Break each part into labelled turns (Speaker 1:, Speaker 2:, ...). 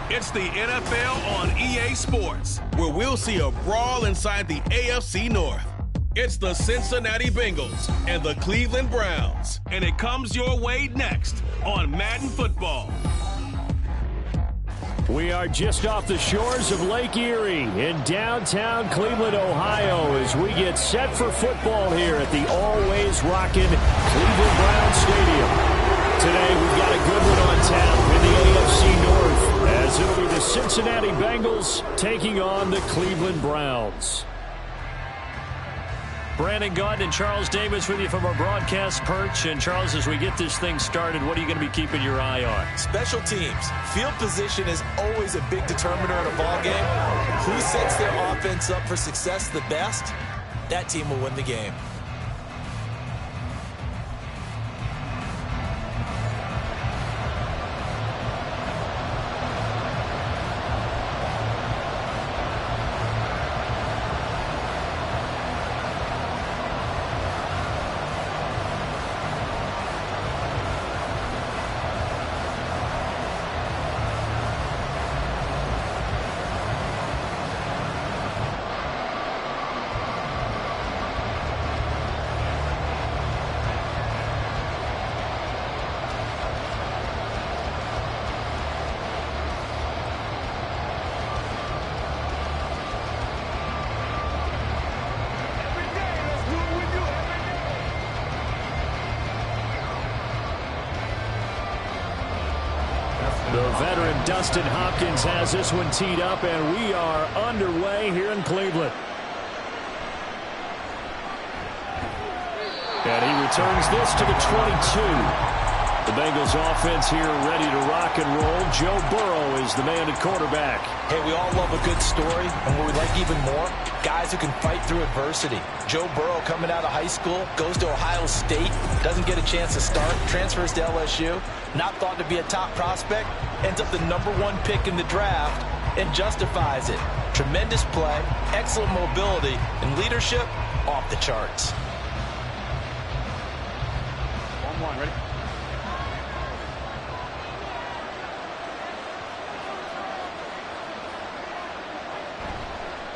Speaker 1: It's the NFL on EA Sports, where we'll see a brawl inside the AFC North. It's the Cincinnati Bengals and the Cleveland Browns, and it comes your way next on Madden Football.
Speaker 2: We are just off the shores of Lake Erie in downtown Cleveland, Ohio, as we get set for football here at the always rockin' Cleveland Browns Stadium. Today we've got a good one on tap in the AFC North, as it'll be the Cincinnati Bengals taking on the Cleveland Browns. Brandon Gaudin and Charles Davis with you from our broadcast perch. And Charles, as we get this thing started, what are you going to be keeping your eye on?
Speaker 3: Special teams. Field position is always a big determiner in a ball game. Who sets their offense up for success the best, that team will win the game.
Speaker 2: The veteran Dustin Hopkins has this one teed up, and we are underway here in Cleveland. And he returns this to the 22. The Bengals offense here ready to rock and roll. Joe Burrow is the man at quarterback.
Speaker 3: Hey, we all love a good story, and what we like even more, guys who can fight through adversity. Joe Burrow coming out of high school, goes to Ohio State, doesn't get a chance to start, transfers to LSU, not thought to be a top prospect, ends up the #1 pick in the draft, and justifies it. Tremendous play, excellent mobility, and leadership off the charts.
Speaker 4: 1-1, ready?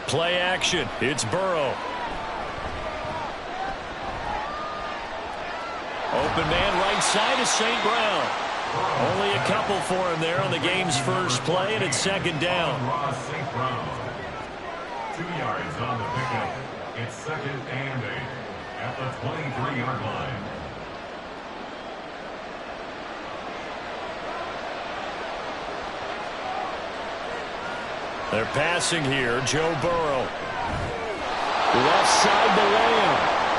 Speaker 2: Play action. It's Burrow. Open man right side is St. Brown. Only a couple for him there on the game's first play, and it's second down.
Speaker 5: 2 yards on the pickup. It's 2nd and 8 at the 23-yard line.
Speaker 2: They're passing here. Joe Burrow. Left side to Lamb.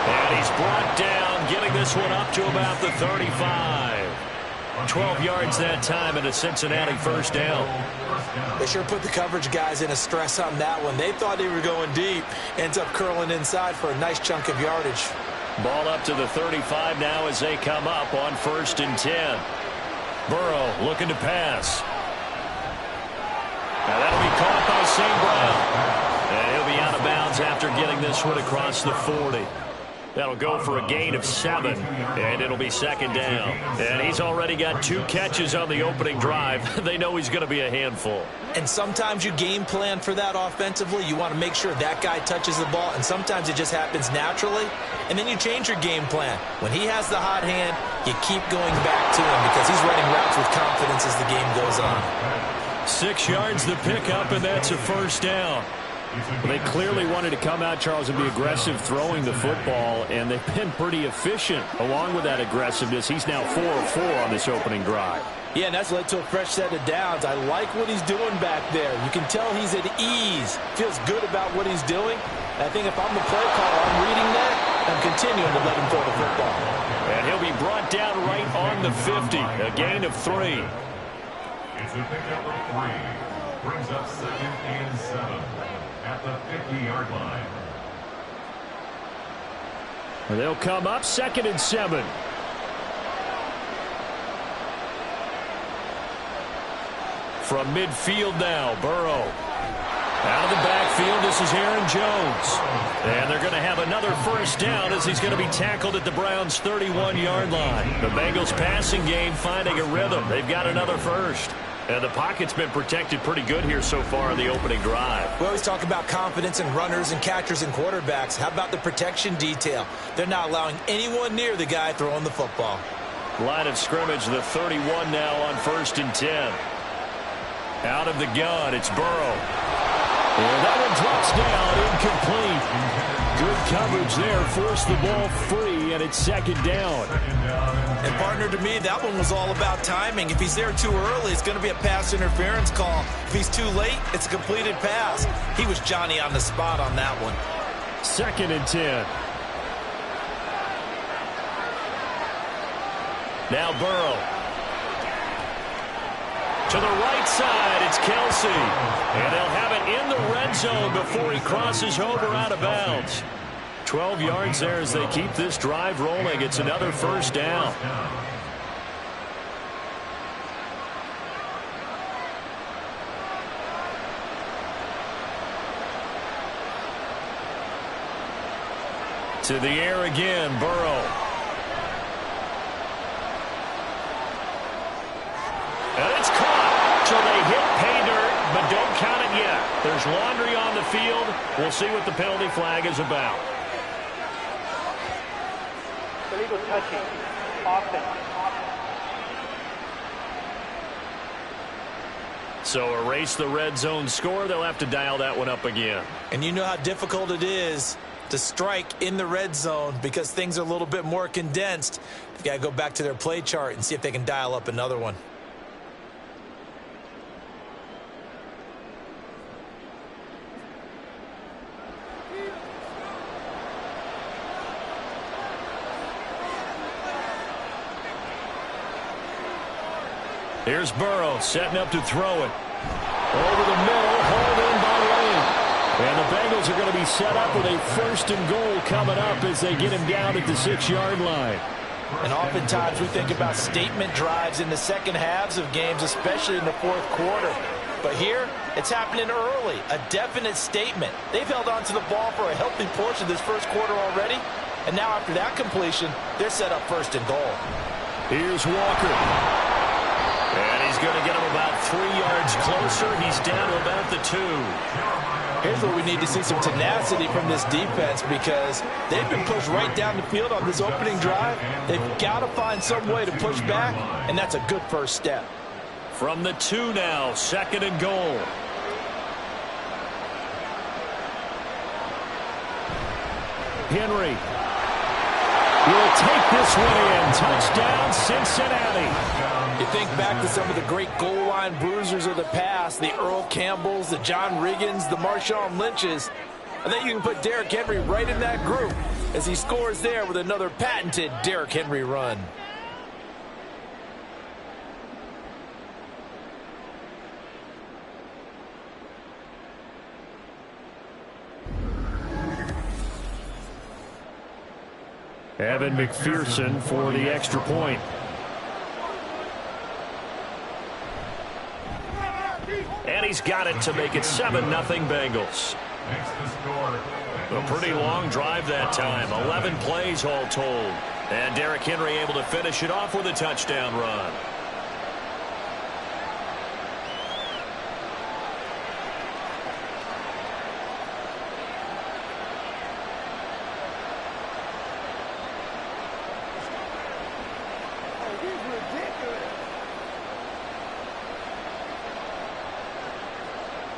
Speaker 2: And he's brought down, getting this one up to about the 35. 12 yards that time, and a Cincinnati first down.
Speaker 3: They sure put the coverage guys in a stress on that one. They thought they were going deep. Ends up curling inside for a nice chunk of yardage.
Speaker 2: Ball up to the 35 now as they come up on 1st and 10. Burrow looking to pass. Now that'll be caught by St. Brown. And he'll be out of bounds after getting this one across the 40. That'll go for a gain of 7, and it'll be second down. And he's already got 2 catches on the opening drive. They know he's going to be a handful.
Speaker 3: And sometimes you game plan for that offensively. You want to make sure that guy touches the ball, and sometimes it just happens naturally. And then you change your game plan. When he has the hot hand, you keep going back to him because he's running routes with confidence as the game goes on.
Speaker 2: 6 yards the pickup, and that's a first down. Well, they clearly wanted to come out, Charles, and be aggressive throwing the football, and they've been pretty efficient along with that aggressiveness. He's now 4 of 4 on this opening drive.
Speaker 3: Yeah, and that's led to a fresh set of downs. I like what he's doing back there. You can tell he's at ease, feels good about what he's doing. I think if I'm the play caller, I'm reading that, I'm continuing to let him throw the football.
Speaker 2: And he'll be brought down right on the 50, a gain of 3.
Speaker 5: It's a pickup of 3. Brings up 2nd and 7 at the 50-yard line.
Speaker 2: They'll come up 2nd and 7. From midfield now, Burrow. Out of the backfield, this is Aaron Jones. And they're going to have another first down as he's going to be tackled at the Browns' 31-yard line. The Bengals passing game finding a rhythm. They've got another first. And the pocket's been protected pretty good here so far in the opening drive.
Speaker 3: We always talk about confidence in runners and catchers and quarterbacks. How about the protection detail? They're not allowing anyone near the guy throwing the football.
Speaker 2: Line of scrimmage, the 31 now on 1st and 10. Out of the gun, it's Burrow. And that one drops down, incomplete. Good coverage there, forced the ball free, and it's 2nd down.
Speaker 3: And partner, to me, that one was all about timing. If he's there too early, it's going to be a pass interference call. If he's too late, it's a completed pass. He was Johnny on the spot on that one.
Speaker 2: 2nd and 10. Now Burrow. To the right side, it's Kelsey. And they'll have it in the red zone before he crosses over out of bounds. 12 yards there as they keep this drive rolling. It's another 1st down. To the air again, Burrow. And it's caught. So they hit pay dirt, but don't count it yet. There's laundry on the field. We'll see what the penalty flag is about.
Speaker 4: Illegal touching. Offense.
Speaker 2: So erase the red zone score. They'll have to dial that one up again.
Speaker 3: And you know how difficult it is to strike in the red zone because things are a little bit more condensed. You've got to go back to their play chart and see if they can dial up another one.
Speaker 2: Here's Burrow setting up to throw it. Over the middle, hauled in by Lane. And the Bengals are going to be set up with a 1st and goal coming up as they get him down at the 6-yard line.
Speaker 3: And oftentimes we think about statement drives in the second halves of games, especially in the 4th quarter. But here, it's happening early, a definite statement. They've held on to the ball for a healthy portion of this 1st quarter already. And now after that completion, they're set up 1st and goal.
Speaker 2: Here's Walker. And he's going to get him about 3 yards closer. He's down to about the 2.
Speaker 3: Here's where we need to see some tenacity from this defense because they've been pushed right down the field on this opening drive. They've got to find some way to push back, and that's a good first step.
Speaker 2: From the 2 now, 2nd and goal. Henry will take this one in. Touchdown, Cincinnati.
Speaker 3: You think back to some of the great goal line bruisers of the past, the Earl Campbells, the John Riggins, the Marshawn Lynches. I think you can put Derrick Henry right in that group as he scores there with another patented Derrick Henry run.
Speaker 2: Evan McPherson for the extra point. And he's got it to make it 7-0 Bengals. A pretty long drive that time. 11 plays all told. And Derrick Henry able to finish it off with a touchdown run.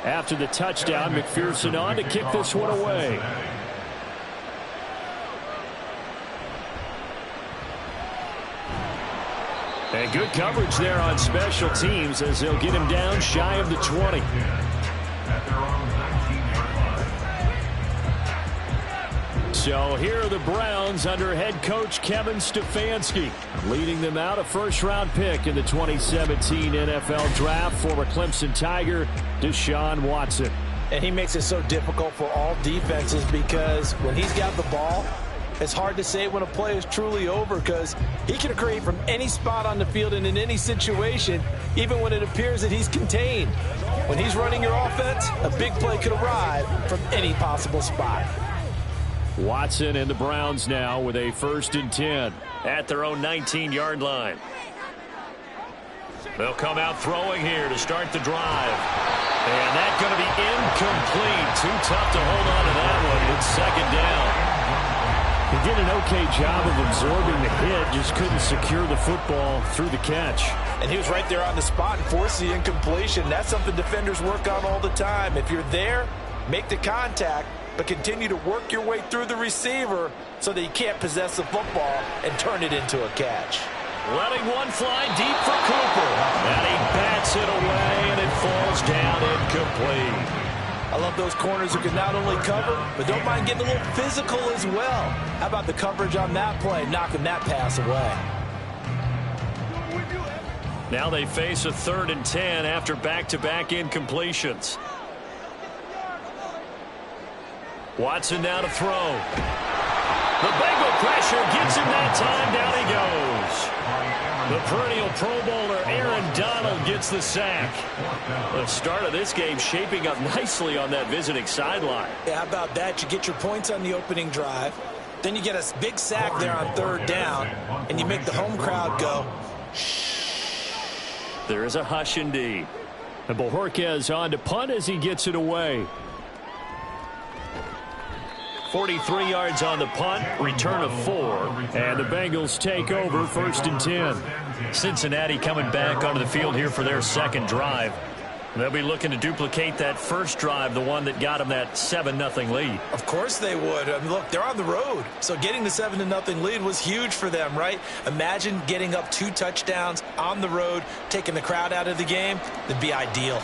Speaker 2: After the touchdown, McPherson on to kick this one away. And good coverage there on special teams as they'll get him down shy of the 20. So here are the Browns under head coach Kevin Stefanski, leading them out a first-round pick in the 2017 NFL Draft, former Clemson Tiger, Deshaun Watson.
Speaker 3: And he makes it so difficult for all defenses because when he's got the ball, it's hard to say when a play is truly over because he can create from any spot on the field and in any situation, even when it appears that he's contained. When he's running your offense, a big play could arrive from any possible spot.
Speaker 2: Watson and the Browns now with a 1st and 10 at their own 19-yard line. They'll come out throwing here to start the drive. And that's going to be incomplete. Too tough to hold on to that one. It's second down.
Speaker 6: He did an okay job of absorbing the hit, just couldn't secure the football through the catch.
Speaker 3: And he was right there on the spot and forced the incompletion. That's something defenders work on all the time. If you're there, make the contact, but continue to work your way through the receiver so that you can't possess the football and turn it into a catch.
Speaker 2: Letting one fly deep for Cooper. And he bats it away, and it falls down incomplete.
Speaker 3: I love those corners who can not only cover, but don't mind getting a little physical as well. How about the coverage on that play, knocking that pass away?
Speaker 2: Now they face a 3rd and 10 after back-to-back incompletions. Watson now to throw. The Bengal pressure gets him that time. Down he goes. The perennial Pro Bowler Aaron Donald gets the sack. The start of this game shaping up nicely on that visiting sideline.
Speaker 3: Yeah, how about that? You get your points on the opening drive. Then you get a big sack there on 3rd down. And you make the home crowd go, shh.
Speaker 2: There is a hush indeed.
Speaker 6: And Bojorquez on to punt as he gets it away.
Speaker 2: 43 yards on the punt, return of 4.
Speaker 6: And the Bengals take over 1st and 10.
Speaker 2: Cincinnati coming back onto the field here for their second drive. They'll be looking to duplicate that first drive, the one that got them that 7-0 lead.
Speaker 3: Of course they would. I mean, look, they're on the road. So getting the 7-0 lead was huge for them, right? Imagine getting up 2 touchdowns on the road, taking the crowd out of the game. That'd be ideal.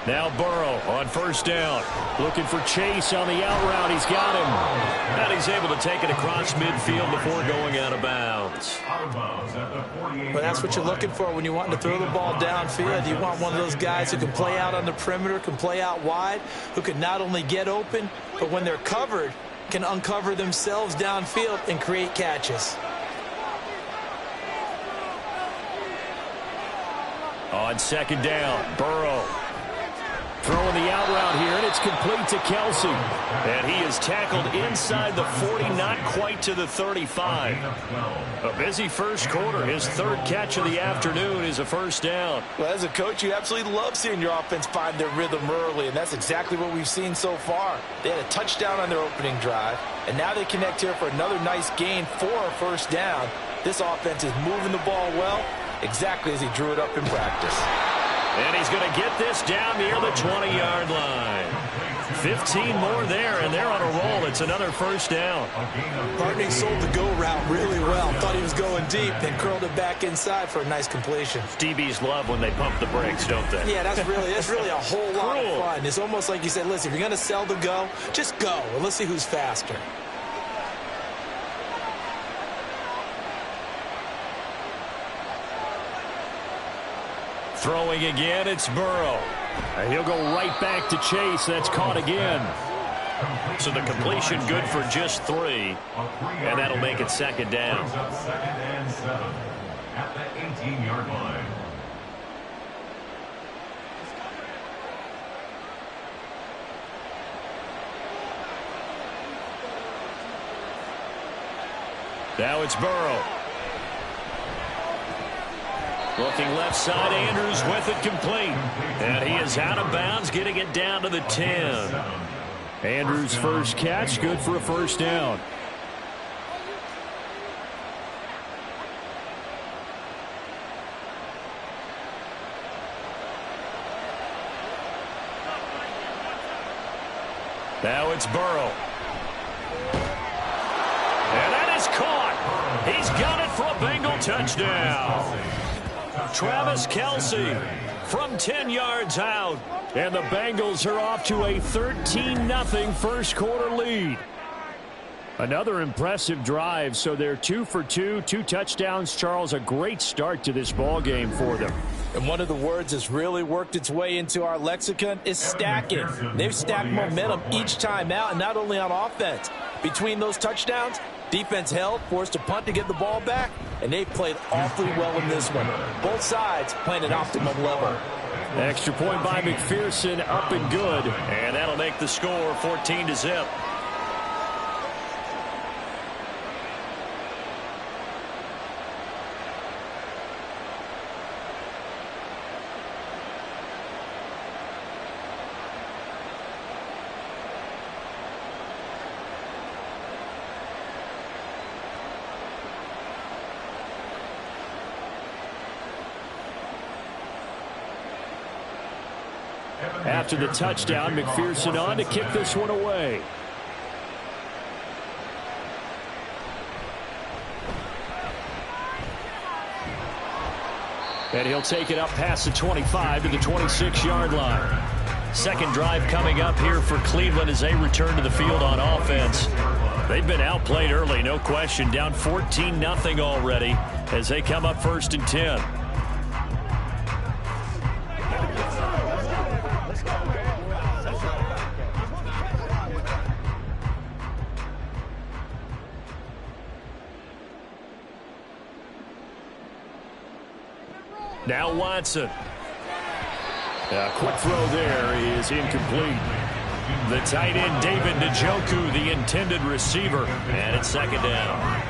Speaker 6: Now Burrow on 1st down. Looking for Chase on the out route. He's got him.
Speaker 2: And he's able to take it across midfield before going out of bounds.
Speaker 3: Well, that's what you're looking for when you want to throw the ball downfield. You want one of those guys who can play out on the perimeter, can play out wide, who can not only get open, but when they're covered, can uncover themselves downfield and create catches.
Speaker 2: On 2nd down, Burrow.
Speaker 6: Throwing the out route here, and it's complete to Kelsey.
Speaker 2: And he is tackled inside the 40, not quite to the 35. A busy first quarter. His 3rd catch of the afternoon is a 1st down.
Speaker 3: Well, as a coach, you absolutely love seeing your offense find their rhythm early, and that's exactly what we've seen so far. They had a touchdown on their opening drive, and now they connect here for another nice gain for a 1st down. This offense is moving the ball well, exactly as he drew it up in practice.
Speaker 2: And he's going to get this down near the 20-yard line. 15 more there, and they're on a roll. It's another 1st down.
Speaker 3: Barney sold the go route really well. Thought he was going deep, then curled it back inside for a nice completion.
Speaker 2: DBs love when they pump the brakes, don't they?
Speaker 3: Yeah, that's really a whole lot of fun. It's almost like you said, listen, if you're going to sell the go, just go. And let's see who's faster.
Speaker 2: Throwing again, it's Burrow.
Speaker 6: And he'll go right back to Chase. That's caught again.
Speaker 2: So the completion good for just 3. And that'll make it 2nd down.
Speaker 5: 2nd and 7 at the 18-yard line.
Speaker 2: Now it's Burrow. Looking left side, Andrews with it complete. And he is out of bounds, getting it down to the 10.
Speaker 6: Andrews' first catch, good for a 1st down.
Speaker 2: Now it's Burrow. And that is caught. He's got it for a Bengal touchdown. Travis Kelce from 10 yards out.
Speaker 6: And the Bengals are off to a 13-0 first quarter lead. Another impressive drive, so they're 2 for 2, 2 touchdowns. Charles, a great start to this ball game for them.
Speaker 3: And one of the words that's really worked its way into our lexicon is stacking. They've stacked momentum each time out, and not only on offense. Between those touchdowns, defense held, forced a punt to get the ball back, and they've played awfully well in this one. Both sides playing at optimum level.
Speaker 6: Extra point by McPherson, up and good.
Speaker 2: And that'll make the score 14-0.
Speaker 6: after the touchdown. McPherson on to kick this one away. And he'll take it up past the 25 to the 26-yard line. Second drive coming up here for Cleveland as they return to the field on offense. They've been outplayed early, no question. Down 14-0 already as they come up 1st and 10. Now Watson. A quick throw there is incomplete. The tight end, David Njoku, the intended receiver. And it's 2nd down.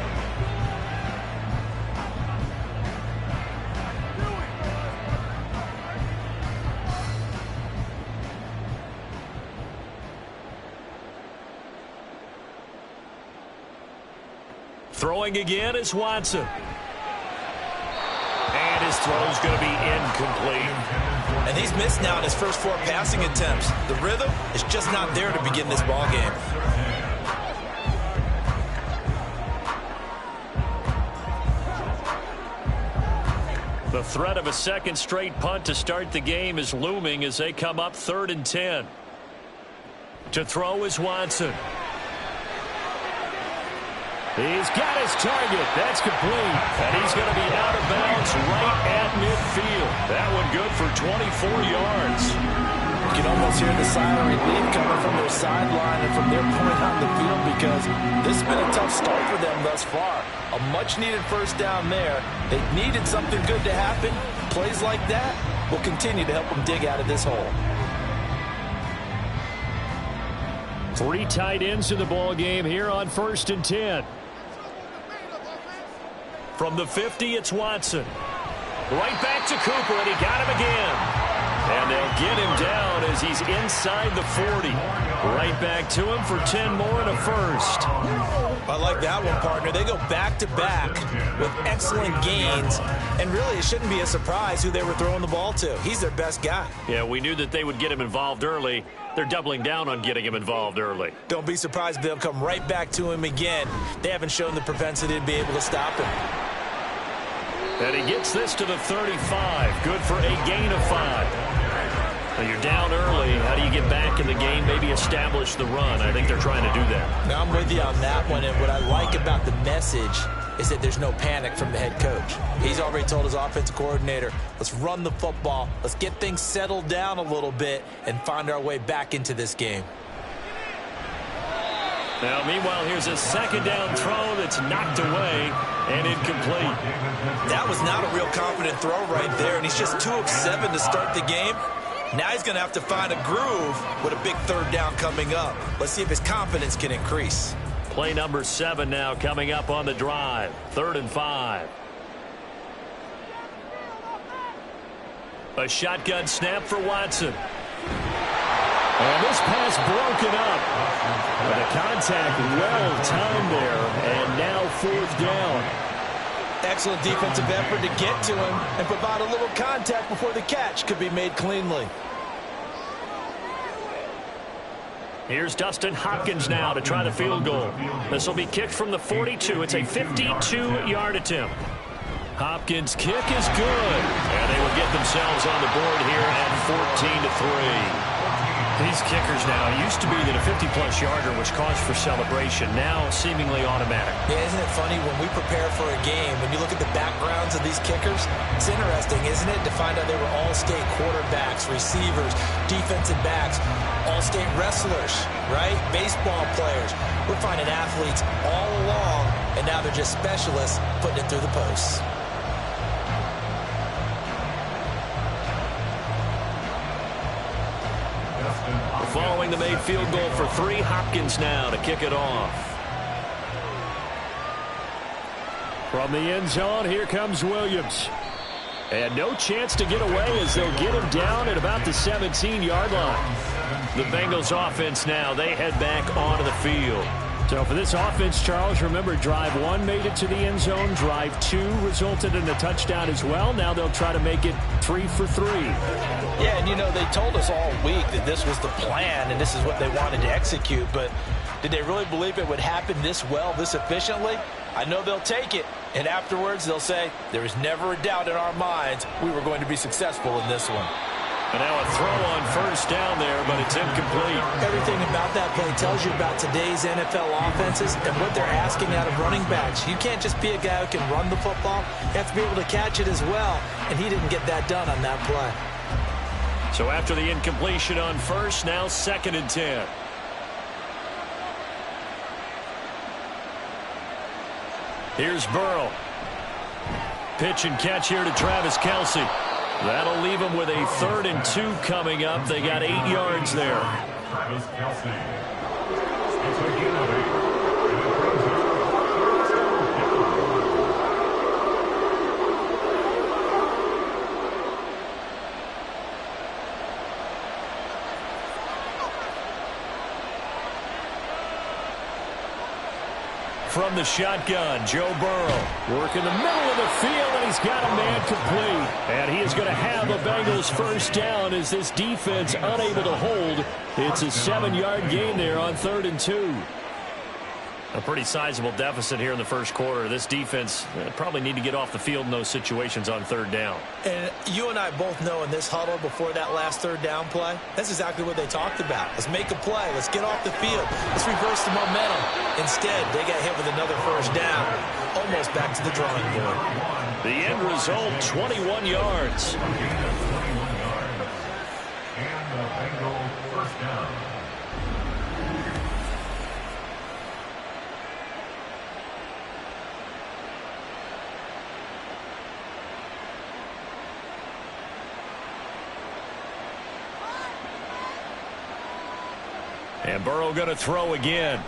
Speaker 6: Throwing again is Watson. And his throw's going to be incomplete.
Speaker 3: And he's missed now in his first 4 passing attempts. The rhythm is just not there to begin this ball game.
Speaker 6: The threat of a second straight punt to start the game is looming as they come up 3rd and 10. To throw is Watson. He's got his target. That's complete. And he's going to be out of bounds right at midfield. That one good for 24 yards.
Speaker 3: You can almost hear the siren relief coming from their sideline and from their point on the field because this has been a tough start for them thus far. A much-needed first down there. They needed something good to happen. Plays like that will continue to help them dig out of this hole.
Speaker 6: 3 tight ends in the ball game here on 1st and 10. From the 50, it's Watson. Right back to Cooper, and he got him again. And they'll get him down as he's inside the 40. Right back to him for 10 more and a first.
Speaker 3: I like that one, partner. They go back-to-back with excellent gains. And really, it shouldn't be a surprise who they were throwing the ball to. He's their best guy.
Speaker 6: Yeah, we knew that they would get him involved early. They're doubling down on getting him involved early.
Speaker 3: Don't be surprised if they'll come right back to him again. They haven't shown the propensity to be able to stop him.
Speaker 6: And he gets this to the 35. Good for a gain of 5. Now you're down early. How do you get back in the game? Maybe establish the run. I think they're trying to do that.
Speaker 3: Now I'm with you on that one. And what I like about the message is that there's no panic from the head coach. He's already told his offensive coordinator, let's run the football. Let's get things settled down a little bit and find our way back into this game.
Speaker 6: Now, meanwhile, here's a 2nd down throw that's knocked away and incomplete.
Speaker 3: That was not a real confident throw right there, and he's just 2 of 7 to start the game. Now he's going to have to find a groove with a big 3rd down coming up. Let's see if his confidence can increase.
Speaker 6: Play number 7 now coming up on the drive. 3rd and 5. A shotgun snap for Watson. And this pass broken up. The contact well timed there, and now 4th down.
Speaker 3: Excellent defensive effort to get to him and provide a little contact before the catch could be made cleanly.
Speaker 6: Here's Dustin Hopkins now to try the field goal. This will be kicked from the 42. It's a 52-yard attempt. Hopkins' kick is good. And they will get themselves on the board here at 14-3. These kickers now, used to be that a 50-plus yarder was cause for celebration. Now seemingly automatic.
Speaker 3: Yeah, isn't it funny when we prepare for a game, when you look at the backgrounds of these kickers, it's interesting, isn't it, to find out they were all-state quarterbacks, receivers, defensive backs, all-state wrestlers, right? Baseball players. We're finding athletes all along, and now they're just specialists putting it through the posts.
Speaker 6: Following the made field goal for 3, Hopkins now to kick it off. From the end zone, here comes Williams. And no chance to get away as they'll get him down at about the 17-yard line. The Bengals offense now, they head back onto the field. So for this offense, Charles, remember, drive 1 made it to the end zone. Drive 2 resulted in a touchdown as well. Now they'll try to make it 3 for 3.
Speaker 3: Yeah, and, you know, they told us all week that this was the plan and this is what they wanted to execute. But did they really believe it would happen this well, this efficiently? I know they'll take it. And afterwards, they'll say, there was never a doubt in our minds we were going to be successful in this one.
Speaker 6: And now a throw on first down there, but it's incomplete.
Speaker 3: Everything about that play tells you about today's NFL offenses and what they're asking out of running backs. You can't just be a guy who can run the football. You have to be able to catch it as well, and he didn't get that done on that play.
Speaker 6: So after the incompletion on first, now 2nd and 10. Here's Burrow. Pitch and catch here to Travis Kelce. That'll leave them with a 3rd and 2 coming up. They got 8 yards there.
Speaker 5: Travis Kelce. It's a giveaway.
Speaker 6: From the shotgun, Joe Burrow working the middle of the field, and he's got a man complete. And he is going to have a Bengals first down as this defense unable to hold. It's a 7-yard gain there on 3rd and 2. A pretty sizable deficit here in the first quarter. This defense probably need to get off the field in those situations on 3rd down.
Speaker 3: And you and I both know in this huddle before that last 3rd down play, that's exactly what they talked about. Let's make a play. Let's get off the field. Let's reverse the momentum. Instead, they got hit with another first down. Almost back to the drawing board.
Speaker 6: The end result, 21 yards.
Speaker 5: And the Bengals first down.
Speaker 6: And Burrow going to throw again.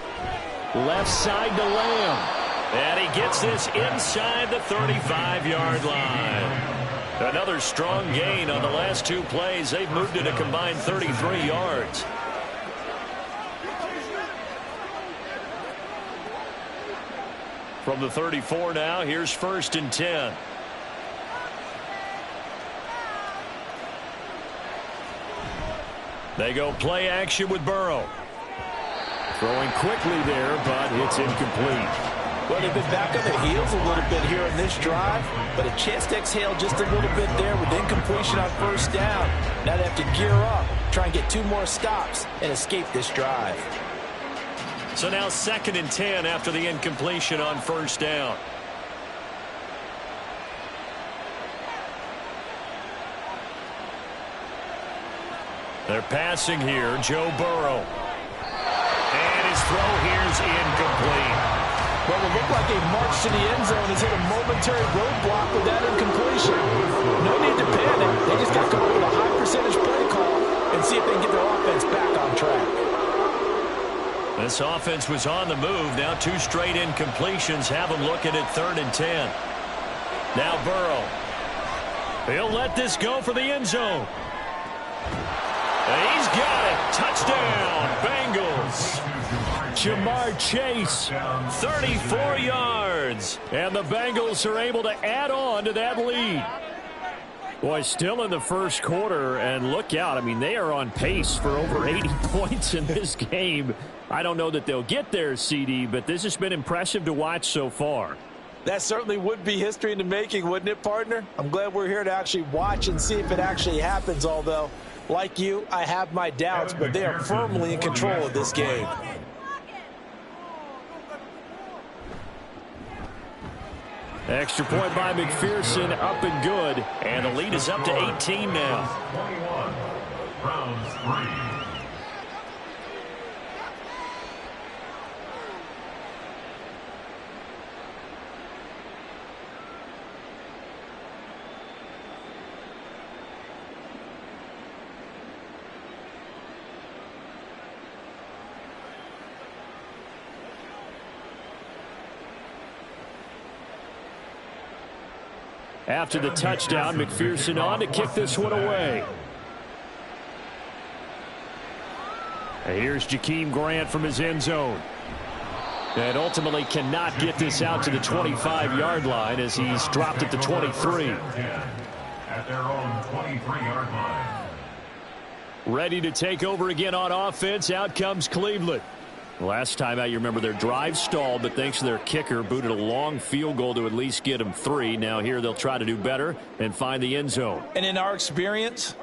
Speaker 6: Left side to Lamb. And he gets this inside the 35-yard line. Another strong gain on the last 2 plays. They've moved it a combined 33 yards. From the 34 now, here's 1st and 10. They go play action with Burrow. Throwing quickly there, but it's incomplete.
Speaker 3: Well, they've been back on their heels a little bit here in this drive, but a chance to exhale just a little bit there with incompletion on first down. Now they have to gear up, try and get 2 more stops, and escape this drive.
Speaker 6: So now 2nd and 10 after the incompletion on first down. They're passing here, Joe Burrow. And his throw here's incomplete.
Speaker 3: Well, it looked like a march to the end zone has hit a momentary roadblock with that incompletion. No need to panic. They just got to come up with a high percentage play call and see if they can get their offense back on track.
Speaker 6: This offense was on the move. Now 2 straight incompletions have them looking at 3rd and 10. Now Burrow. He'll let this go for the end zone. And he's got it. Touchdown, Bengals. Jamar Chase, 34 yards. And the Bengals are able to add on to that lead. Boy, still in the first quarter, and look out. I mean, they are on pace for over 80 points in this game. I don't know that they'll get there, CD, but this has been impressive to watch so far.
Speaker 3: That certainly would be history in the making, wouldn't it, partner? I'm glad we're here to actually watch and see if it actually happens, although, like you, I have my doubts, but they are firmly in control of this game.
Speaker 6: Extra point by McPherson, up and good. And the lead is up to 18 now.
Speaker 5: 21, Browns 3.
Speaker 6: After the touchdown, McPherson on to kick this one away. And here's Jakeem Grant from his end zone. And ultimately cannot get this out to the 25-yard line as he's dropped at the 23.
Speaker 5: At their own 23-yard line.
Speaker 6: Ready to take over again on offense. Out comes Cleveland. Last time out, you remember their drive stalled, but thanks to their kicker, booted a long field goal to at least get them 3. Now here they'll try to do better and find the end zone.
Speaker 3: And in our experience,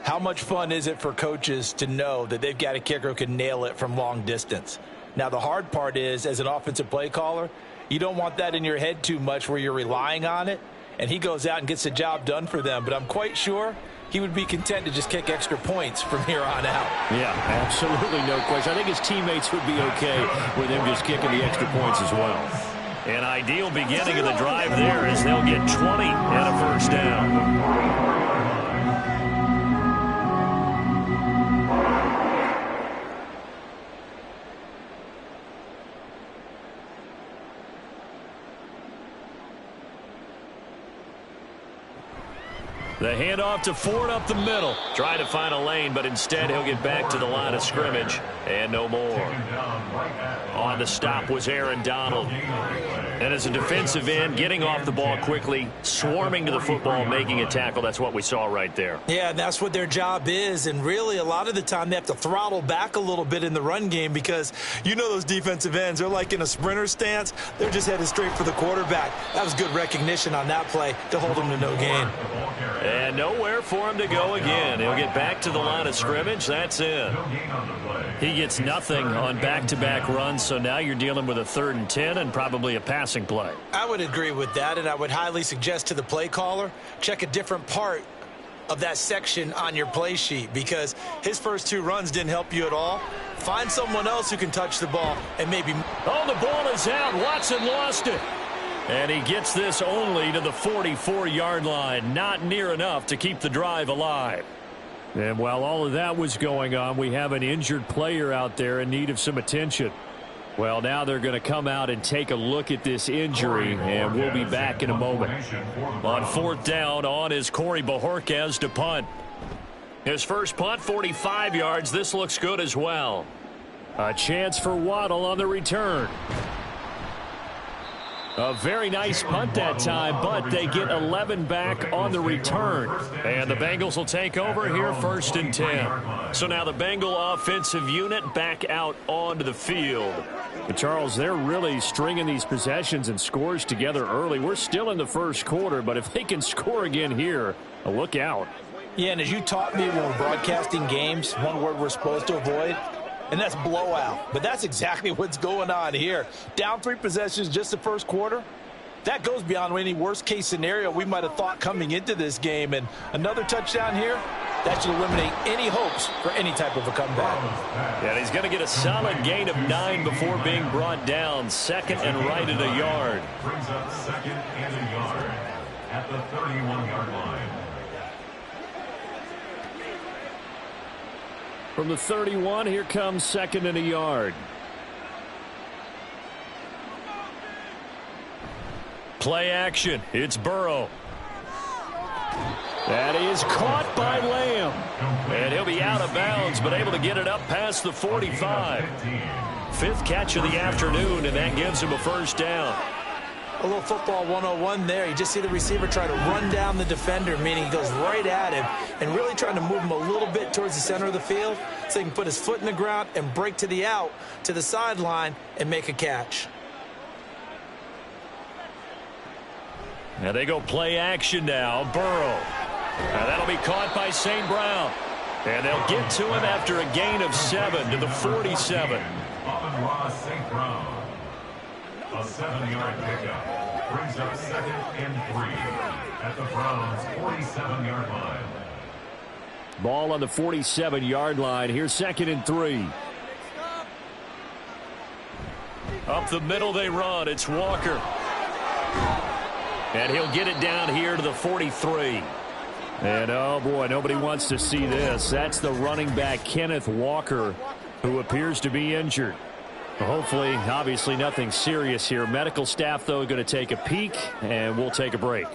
Speaker 3: how much fun is it for coaches to know that they've got a kicker who can nail it from long distance? Now, the hard part is, as an offensive play caller, you don't want that in your head too much where you're relying on it, and he goes out and gets the job done for them. But I'm quite sure he would be content to just kick extra points from here on out.
Speaker 6: Yeah, absolutely no question. I think his teammates would be okay with him just kicking the extra points as well. An ideal beginning of the drive there as they'll get 20 and a first down. The handoff to Ford up the middle. Trying to find a lane, but instead he'll get back to the line of scrimmage. And no more. On the stop was Aaron Donald. And as a defensive end, getting off the ball quickly, swarming to the football, making a tackle. That's what we saw right there.
Speaker 3: Yeah, and that's what their job is. And really, a lot of the time, they have to throttle back a little bit in the run game because you know those defensive ends, they're like in a sprinter stance. They're just headed straight for the quarterback. That was good recognition on that play to hold them to no gain.
Speaker 6: And nowhere for him to go again. He'll get back to the line of scrimmage. That's it. He gets nothing on back-to-back runs, so now you're dealing with a 3rd and 10 and probably a passing play.
Speaker 3: I would agree with that, and I would highly suggest to the play caller, check a different part of that section on your play sheet because his first 2 runs didn't help you at all. Find someone else who can touch the ball and maybe...
Speaker 6: Oh, the ball is out. Watson lost it. And he gets this only to the 44-yard line. Not near enough to keep the drive alive. And while all of that was going on, we have an injured player out there in need of some attention. Well, now they're going to come out and take a look at this injury, and we'll be back in a moment. On 4th down, on is Corey Bojorquez to punt. His first punt, 45 yards. This looks good as well. A chance for Waddle on the return. A very nice punt that time, but they get 11 back on the return. And the Bengals will take over here 1st and 10. So now the Bengal offensive unit back out onto the field. But Charles, they're really stringing these possessions and scores together early. We're still in the first quarter, but if they can score again here, look out.
Speaker 3: Yeah, and as you taught me when we're broadcasting games, one word we're supposed to avoid, and that's blowout. But that's exactly what's going on here. Down 3 possessions just the first quarter. That goes beyond any worst-case scenario we might have thought coming into this game. And another touchdown here, that should eliminate any hopes for any type of a comeback.
Speaker 6: And he's going to get a solid gain of 9 before being brought down. 2nd and right at a yard.
Speaker 5: Brings up 2nd and a yard at the 31-yard line.
Speaker 6: From the 31, here comes 2nd and a yard. Play action. It's Burrow. That is caught by Lamb. And he'll be out of bounds, but able to get it up past the 45. 5th catch of the afternoon, and that gives him a first down.
Speaker 3: A little football 101 there. You just see the receiver try to run down the defender, meaning he goes right at him and really trying to move him a little bit towards the center of the field so he can put his foot in the ground and break to the out, to the sideline, and make a catch.
Speaker 6: Now they go play action now. Burrow. Now that'll be caught by St. Brown. And they'll get to him after a gain of 7 to the 47.
Speaker 5: Amon-Ra St. Brown. A 7-yard pickup brings up 2nd and 3 at the Browns' 47-yard line.
Speaker 6: Ball on the 47-yard line. Here's 2nd and 3. Up the middle they run. It's Walker. And he'll get it down here to the 43. And, oh, boy, nobody wants to see this. That's the running back, Kenneth Walker, who appears to be injured. Hopefully, obviously, nothing serious here. Medical staff, though, going to take a peek, and we'll take a break.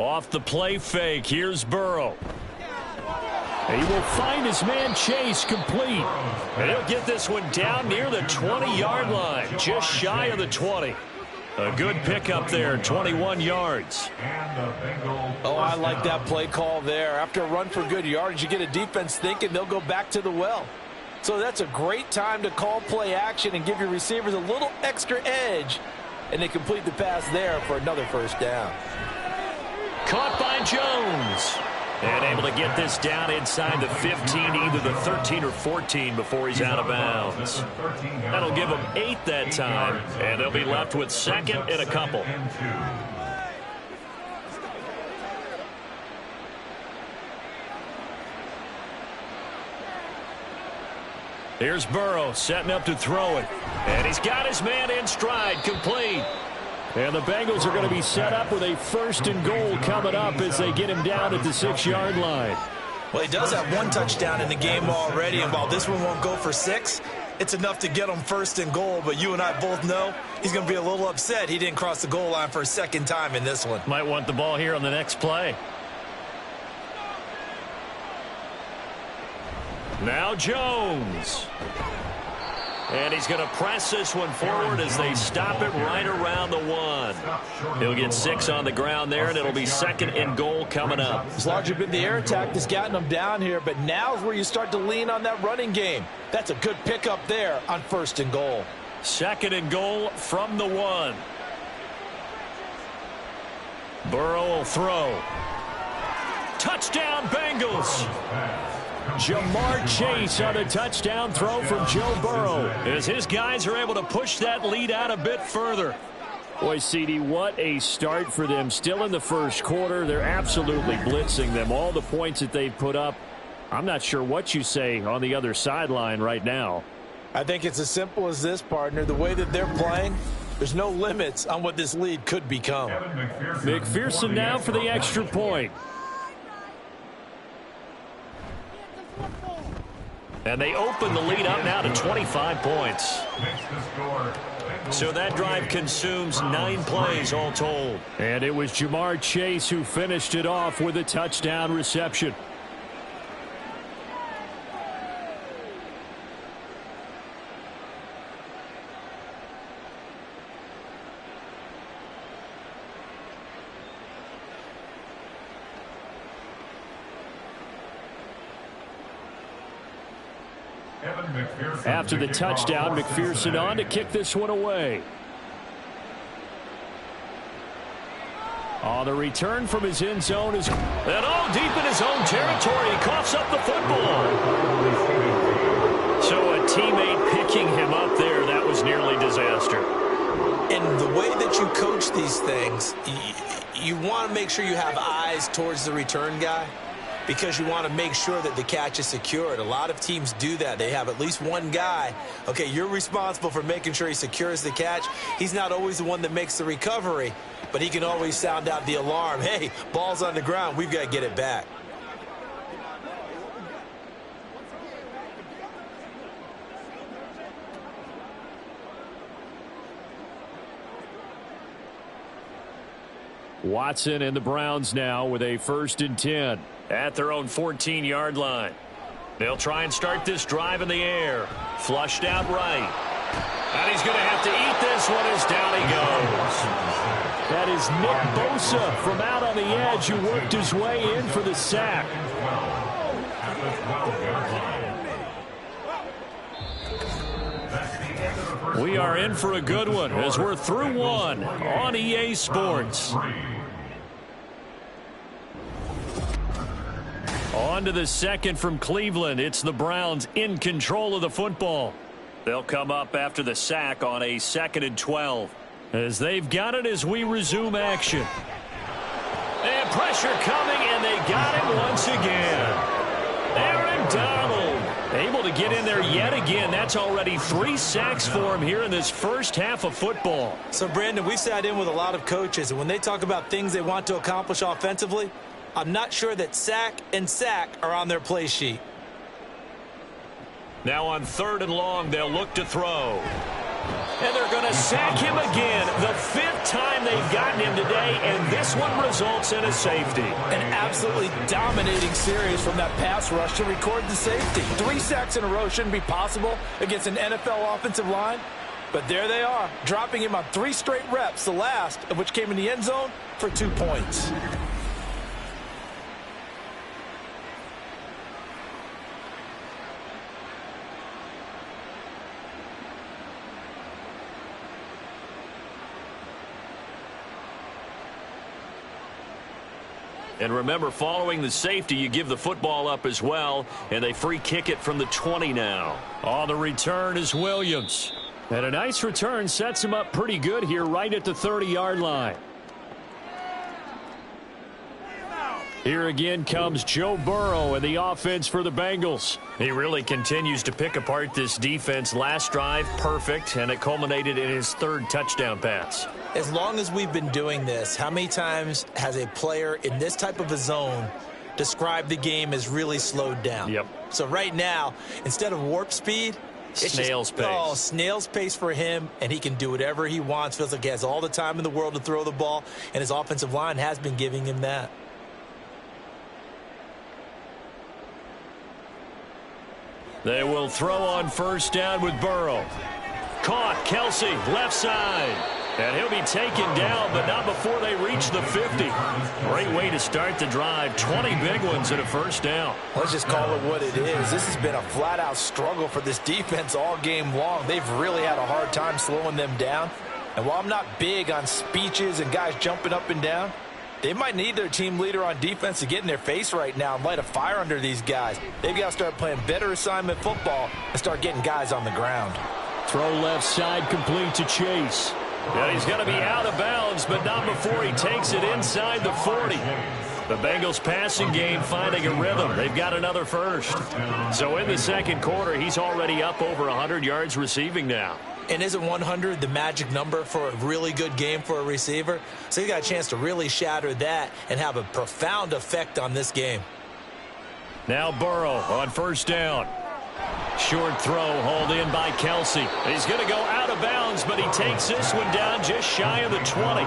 Speaker 6: Off the play fake, here's Burrow. He will find his man Chase complete. And he'll get this one down near the 20-yard line, just shy of the 20. A good pickup there, 21 yards.
Speaker 3: Oh, I like that play call there. After a run for good yards, you get a defense thinking they'll go back to the well. So that's a great time to call play action and give your receivers a little extra edge. And they complete the pass there for another first down.
Speaker 6: Caught by Jones. And able to get this down inside the 15, either the 13 or 14 before he's out of bounds. That'll give them 8 that time, and they'll be left with second and a couple. Here's Burrow setting up to throw it. And he's got his man in stride, complete. And the Bengals are going to be set up with a 1st and goal coming up as they get him down at the 6-yard line.
Speaker 3: Well, he does have 1 touchdown in the game already, and while this one won't go for 6, it's enough to get him 1st and goal. But you and I both know he's going to be a little upset he didn't cross the goal line for a 2nd time in this one.
Speaker 6: Might want the ball here on the next play. Now Jones. And he's going to press this one forward as they stop it right around the 1. He'll get 6 on the ground there, and it'll be 2nd and goal coming up.
Speaker 3: It's largely been the air attack that's gotten them down here, but now's where you start to lean on that running game. That's a good pickup there on 1st and goal.
Speaker 6: 2nd and goal from the 1. Burrow will throw. Touchdown, Bengals. Jamar Chase on a touchdown throw from Joe Burrow as his guys are able to push that lead out a bit further. Boy, CD, what a start for them. Still in the first quarter. They're absolutely blitzing them. All the points that they've put up, I'm not sure what you say on the other sideline right now.
Speaker 3: I think it's as simple as this, partner. The way that they're playing, there's no limits on what this lead could become.
Speaker 6: McPherson now for the extra point. And they open the lead up now to 25 points. So that drive consumes 9 plays all told. And it was Jamar Chase who finished it off with a touchdown reception. After the touchdown, McPherson on to kick this one away. On the return from his end zone is and all deep in his own territory. He coughs up the football. So a teammate picking him up there, that was nearly disaster.
Speaker 3: And the way that you coach these things, you want to make sure you have eyes towards the return guy, because you want to make sure that the catch is secured. A lot of teams do that. They have at least one guy. Okay, you're responsible for making sure he secures the catch. He's not always the one that makes the recovery, but he can always sound out the alarm. Hey, ball's on the ground. We've got to get it back.
Speaker 6: Watson and the Browns now with a 1st and 10 at their own 14-yard line. They'll try and start this drive in the air. Flushed out right. And he's going to have to eat this one as down he goes. That is Nick Bosa from out on the edge who worked his way in for the sack. We are in for a good one as we're through 1 on EA Sports. On to the 2nd from Cleveland. It's the Browns in control of the football. They'll come up after the sack on a 2nd and 12. As they've got it as we resume action. And pressure coming, and they got him once again. Aaron Donald able to get in there yet again. That's already 3 sacks for him here in this first half of football.
Speaker 3: So, Brandon, we've sat in with a lot of coaches, and when they talk about things they want to accomplish offensively, I'm not sure that sack and sack are on their play sheet.
Speaker 6: Now on 3rd and long, they'll look to throw. And they're going to sack him again. The 5th time they've gotten him today, and this one results in a safety.
Speaker 3: An absolutely dominating series from that pass rush to record the safety. 3 sacks in a row shouldn't be possible against an NFL offensive line. But there they are, dropping him on 3 straight reps, the last of which came in the end zone for 2 points.
Speaker 6: And remember, following the safety, you give the football up as well, and they free kick it from the 20 now. On the return is Williams. And a nice return sets him up pretty good here right at the 30-yard line. Here again comes Joe Burrow and the offense for the Bengals. He really continues to pick apart this defense. Last drive, perfect, and it culminated in his 3rd touchdown pass.
Speaker 3: As long as we've been doing this, how many times has a player in this type of a zone described the game as really slowed down?
Speaker 6: Yep.
Speaker 3: So right now, instead of warp speed, it's
Speaker 6: snail's pace.
Speaker 3: Oh, snail's pace for him, and he can do whatever he wants. Feels like he has all the time in the world to throw the ball, and his offensive line has been giving him that.
Speaker 6: They will throw on 1st down with Burrow. Caught, Kelsey, left side. And he'll be taken down, but not before they reach the 50. Great way to start the drive. 20 big ones and a 1st down.
Speaker 3: Let's just call it what it is. This has been a flat-out struggle for this defense all game long. They've really had a hard time slowing them down. And while I'm not big on speeches and guys jumping up and down, they might need their team leader on defense to get in their face right now and light a fire under these guys. They've got to start playing better assignment football and start getting guys on the ground.
Speaker 6: Throw left side complete to Chase. And he's going to be out of bounds, but not before he takes it inside the 40. The Bengals passing game finding a rhythm. They've got another 1st. So in the 2nd quarter, he's already up over 100 yards receiving now.
Speaker 3: And isn't 100 the magic number for a really good game for a receiver? So he's got a chance to really shatter that and have a profound effect on this game.
Speaker 6: Now Burrow on 1st down. Short throw hauled in by Kelsey. He's going to go out of bounds, but he takes this one down just shy of the 20.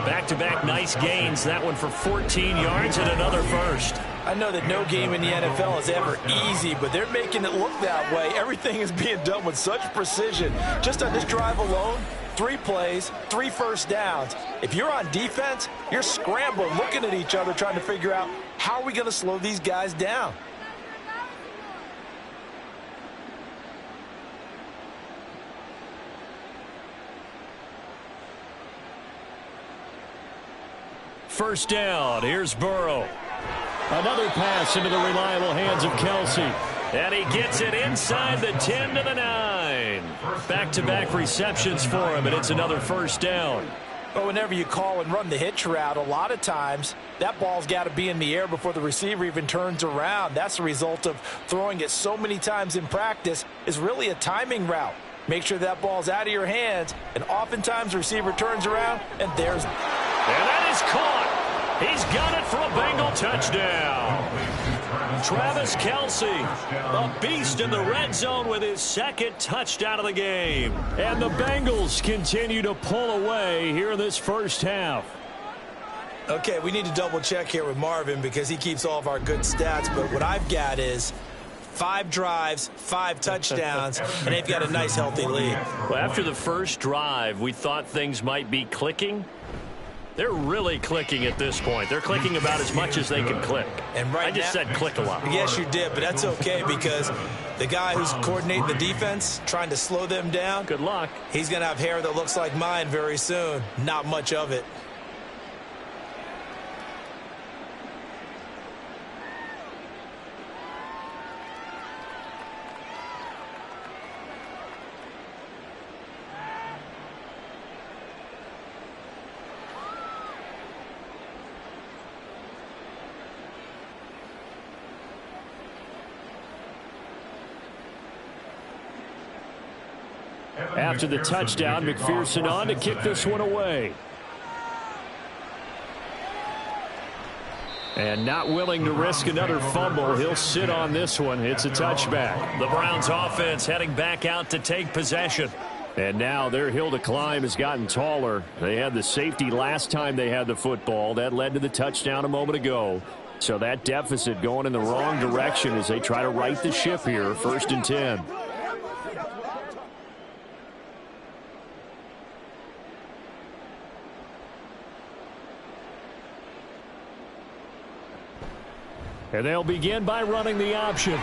Speaker 6: Back-to-back nice gains. That one for 14 yards and another 1st.
Speaker 3: I know that no game in the NFL is ever easy, but they're making it look that way. Everything is being done with such precision. Just on this drive alone, 3 plays, 3 1st downs. If you're on defense, you're scrambling, looking at each other, trying to figure out how are we going to slow these guys down.
Speaker 6: First down. Here's Burrow. Another pass into the reliable hands of Kelsey. And he gets it inside the 10 to the 9. Back-to-back receptions for him, and it's another 1st down.
Speaker 3: But whenever you call and run the hitch route, a lot of times that ball's got to be in the air before the receiver even turns around. That's the result of throwing it so many times in practice is really a timing route. Make sure that ball's out of your hands, and oftentimes the receiver turns around, and there's...
Speaker 6: And that is caught. He's got it for a Bengal touchdown. Travis Kelsey, a beast in the red zone with his 2nd touchdown of the game. And the Bengals continue to pull away here in this 1st half.
Speaker 3: Okay, we need to double check here with Marvin because he keeps all of our good stats, but what I've got is 5 drives, 5 touchdowns, and they've got a nice healthy lead.
Speaker 6: Well, after the 1st drive, we thought things might be clicking. They're really clicking at this point. They're clicking about as much as they can click.
Speaker 3: And right
Speaker 6: I just said click a lot.
Speaker 3: Yes, you did, but that's okay because the guy who's coordinating the defense, trying to slow them down.
Speaker 6: Good luck.
Speaker 3: He's going to have hair that looks like mine very soon. Not much of it.
Speaker 6: After the touchdown, McPherson on to kick this one away. And not willing to risk another fumble, he'll sit on this one. It's a touchback. The Browns offense heading back out to take possession. And now their hill to climb has gotten taller. They had the safety last time they had the football. That led to the touchdown a moment ago. So that deficit going in the wrong direction as they try to right the ship here. 1st and 10. And they'll begin by running the option.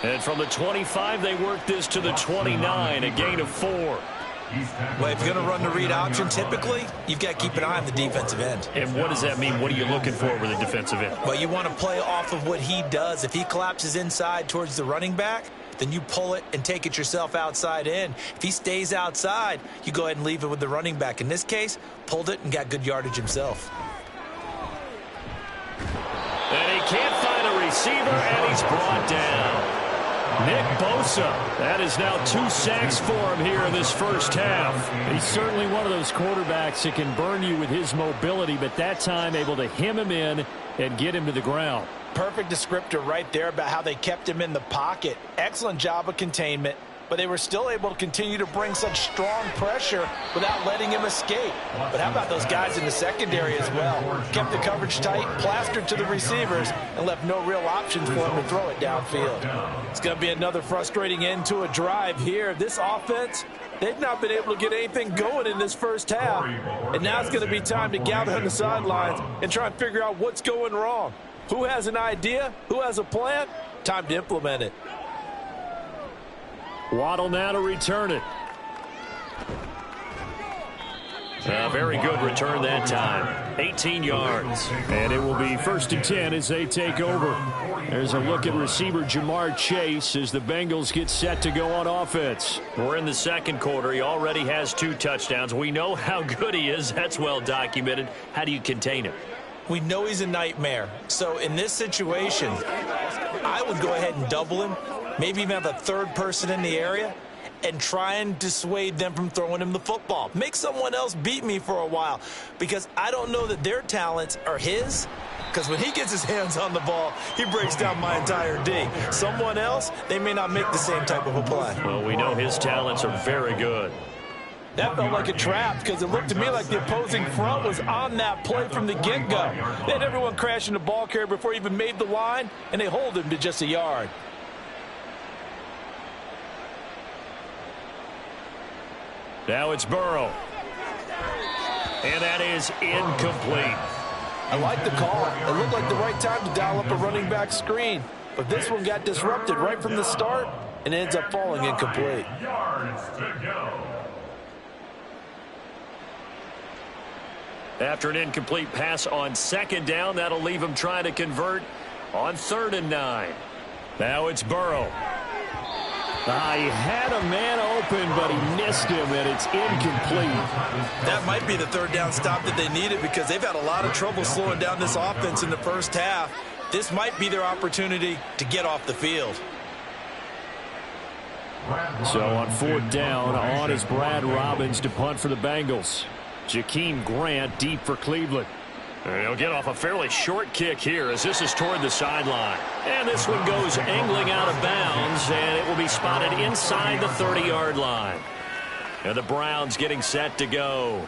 Speaker 6: And from the 25, they work this to the 29, a gain of 4.
Speaker 3: Well, if you're going to run the read option, typically, you've got to keep an eye on the defensive end.
Speaker 6: And what does that mean? What are you looking for with the defensive end?
Speaker 3: Well, you want to play off of what he does. If he collapses inside towards the running back, then you pull it and take it yourself outside in. If he stays outside, you go ahead and leave it with the running back. In this case, pulled it and got good yardage himself.
Speaker 6: And he can't find a receiver, and he's brought down. Nick Bosa, that is now 2 sacks for him here in this first half. He's certainly one of those quarterbacks that can burn you with his mobility, but that time able to hem him in and get him to the ground.
Speaker 3: Perfect descriptor right there about how they kept him in the pocket. Excellent job of containment, but they were still able to continue to bring such strong pressure without letting him escape. But how about those guys in the secondary as well? Kept the coverage tight, plastered to the receivers, and left no real options for him to throw it downfield. It's going to be another frustrating end to a drive here. This offense, they've not been able to get anything going in this first half. And now it's going to be time to gather on the sidelines and try and figure out what's going wrong. Who has an idea? Who has a plan? Time to implement it.
Speaker 6: Waddle now to return it. Very good return that time. 18 yards. And it will be 1st and 10 as they take over. There's a look at receiver Jamar Chase as the Bengals get set to go on offense. We're in the second quarter. He already has 2 touchdowns. We know how good he is. That's well documented. How do you contain him?
Speaker 3: We know he's a nightmare. So in this situation, I would go ahead and double him. Maybe even have a third person in the area and try and dissuade them from throwing him the football. Make someone else beat me for a while because I don't know that their talents are his. Because when he gets his hands on the ball, he breaks down my entire D. Someone else, they may not make the same type of a play.
Speaker 6: Well, we know his talents are very good.
Speaker 3: That felt like a trap because it looked to me like the opposing front was on that play from the get-go. They had everyone crashing the ball carrier before he even made the line, and they hold him to just a yard.
Speaker 6: Now it's Burrow. And that is incomplete.
Speaker 3: I like the call. It looked like the right time to dial up a running back screen. But this one got disrupted right from the start and ends up falling incomplete.
Speaker 6: After an incomplete pass on 2nd down, that'll leave him trying to convert on 3rd and 9. Now it's Burrow. He had a man open, but he missed him, and it's incomplete.
Speaker 3: That might be the 3rd down stop that they needed because they've had a lot of trouble slowing down this offense in the first half. This might be their opportunity to get off the field.
Speaker 6: So on 4th down, on is Brad Robbins to punt for the Bengals. Jakeem Grant deep for Cleveland. And he'll get off a fairly short kick here as this is toward the sideline. And this one goes angling out of bounds, and it will be spotted inside the 30-yard line. And the Browns getting set to go.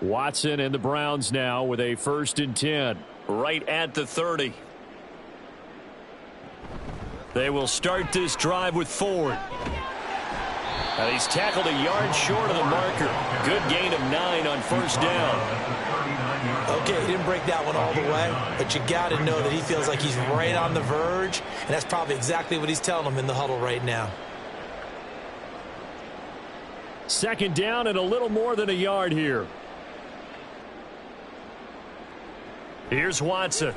Speaker 6: Watson and the Browns now with a 1st and 10 right at the 30. They will start this drive with Ford. And he's tackled a yard short of the marker. Good gain of 9 on 1st down.
Speaker 3: Okay, he didn't break that one all the way, but you got to know that he feels like he's right on the verge, and that's probably exactly what he's telling them in the huddle right now.
Speaker 6: 2nd down and a little more than a yard here. Here's Watson.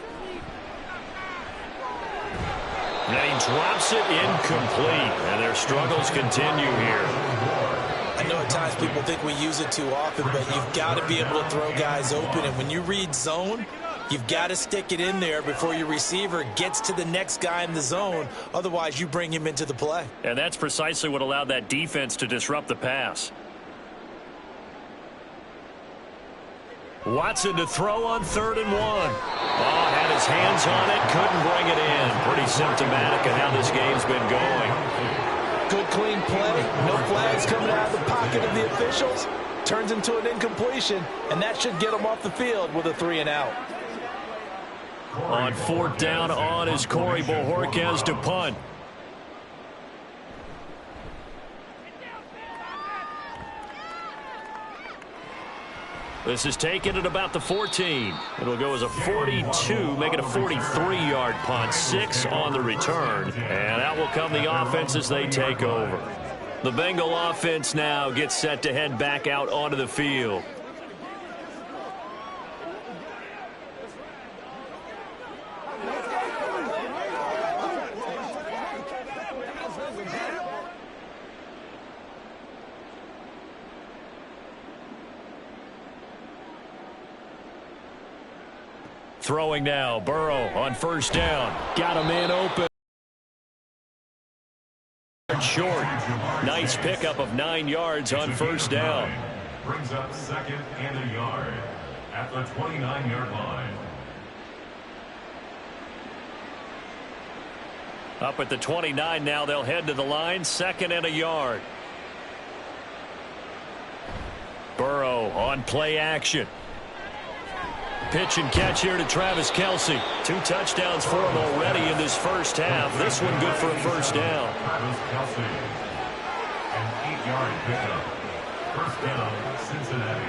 Speaker 6: And he drops it incomplete. And their struggles continue here.
Speaker 3: I know at times people think we use it too often, but you've got to be able to throw guys open. And when you read zone, You've got to stick it in there before your receiver gets to the next guy in the zone. Otherwise, you bring him into the play.
Speaker 6: And that's precisely what allowed that defense to disrupt the pass. Watson to throw on 3rd and 1. Oh, had his hands on it, couldn't bring it in. Pretty symptomatic of how this game's been going.
Speaker 3: Good, clean play. No flags coming out of the pocket of the officials. Turns into an incompletion, and that should get him off the field with a 3-and-out.
Speaker 6: On 4th down on is Corey Bojorquez to punt. This is taken at about the 14. It'll go as a 42, make it a 43-yard punt. 6 on the return. And out will come the offense as they take over. The Bengal offense now gets set to head back out onto the field. Throwing now, Burrow on 1st down. Got a man open. Short. Nice pickup of 9 yards on 1st down.
Speaker 5: Brings up 2nd and a yard at the 29-yard line.
Speaker 6: Up at the 29 now, they'll head to the line. 2nd and a yard. Burrow on play action. Pitch and catch here to Travis Kelce. 2 touchdowns for him already in this first half. This one good for a 1st down.
Speaker 5: Travis Kelce, an 8-yard pickup. 1st down, Cincinnati.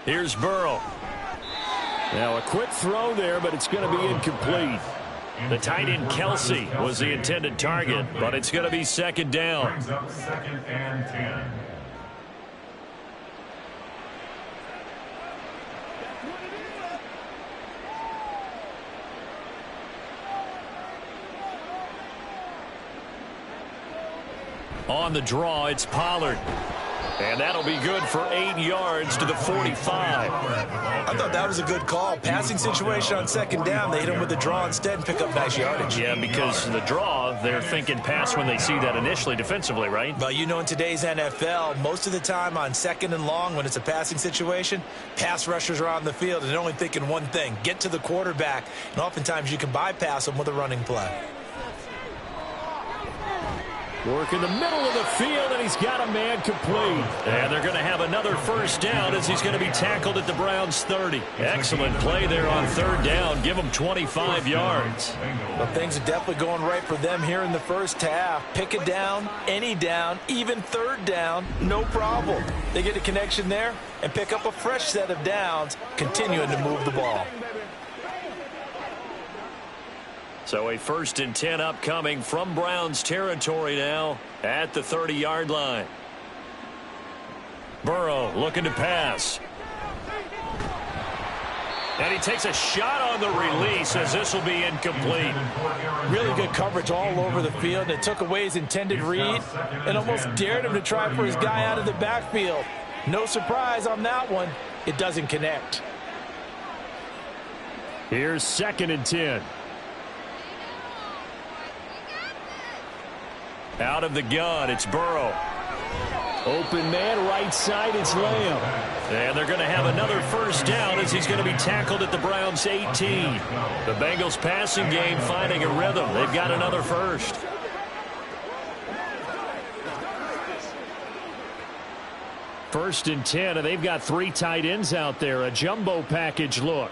Speaker 6: Here's Burrow. Now a quick throw there, but it's going to be incomplete. The tight end Kelce was the intended target, but it's going to be 2nd down.
Speaker 5: Brings up 2nd and 10.
Speaker 6: On the draw, it's Pollard. And that'll be good for 8 yards to the 45.
Speaker 3: I thought that was a good call. Passing situation on 2nd down. They hit him with the draw instead and pick up nice yardage.
Speaker 6: Yeah, because the draw, they're thinking pass when they see that initially defensively, right?
Speaker 3: Well, you know, in today's NFL, most of the time on 2nd and long, when it's a passing situation, pass rushers are on the field and they're only thinking one thing, get to the quarterback. And oftentimes you can bypass them with a running play.
Speaker 6: Work in the middle of the field, and he's got a man complete. And they're going to have another 1st down as he's going to be tackled at the Browns' 30. Excellent play there on 3rd down. Give them 25 yards.
Speaker 3: Well, things are definitely going right for them here in the first half. Pick a down, any down, even 3rd down, no problem. They get a connection there and pick up a fresh set of downs, continuing to move the ball.
Speaker 6: So a 1st and 10 upcoming from Browns territory now at the 30-yard line. Burrow looking to pass. And he takes a shot on the release as this will be incomplete.
Speaker 3: Really good coverage all over the field. It took away his intended read and almost dared him to try for his guy out of the backfield. No surprise on that one. It doesn't connect.
Speaker 6: Here's 2nd and 10. Out of the gun, it's Burrow. Open man, right side, it's Lamb. And they're going to have another 1st down as he's going to be tackled at the Browns' 18. The Bengals passing game finding a rhythm. They've got another 1st. First and 10, and they've got 3 tight ends out there. A jumbo package look.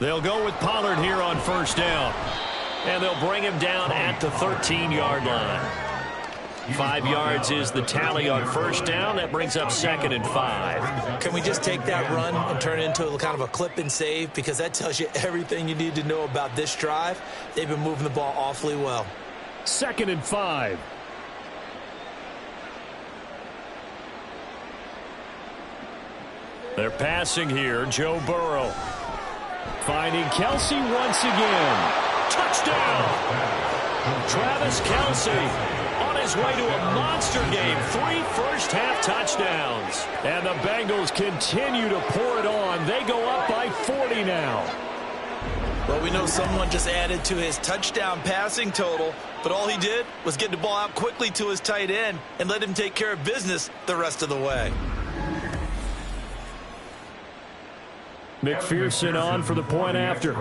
Speaker 6: They'll go with Pollard here on 1st down. And they'll bring him down at the 13-yard line. 5 yards is the tally on 1st down. That brings up 2nd and 5.
Speaker 3: Can we just take that run and turn it into kind of a clip and save? Because that tells you everything you need to know about this drive. They've been moving the ball awfully well.
Speaker 6: 2nd and 5. They're passing here. Joe Burrow finding Kelsey once again. Touchdown! Travis Kelsey on his way to a monster game. 3 first-half touchdowns. And the Bengals continue to pour it on. They go up by 40 now.
Speaker 3: Well, we know someone just added to his touchdown passing total, but all he did was get the ball out quickly to his tight end and let him take care of business the rest of the way.
Speaker 6: McPherson on for the point after.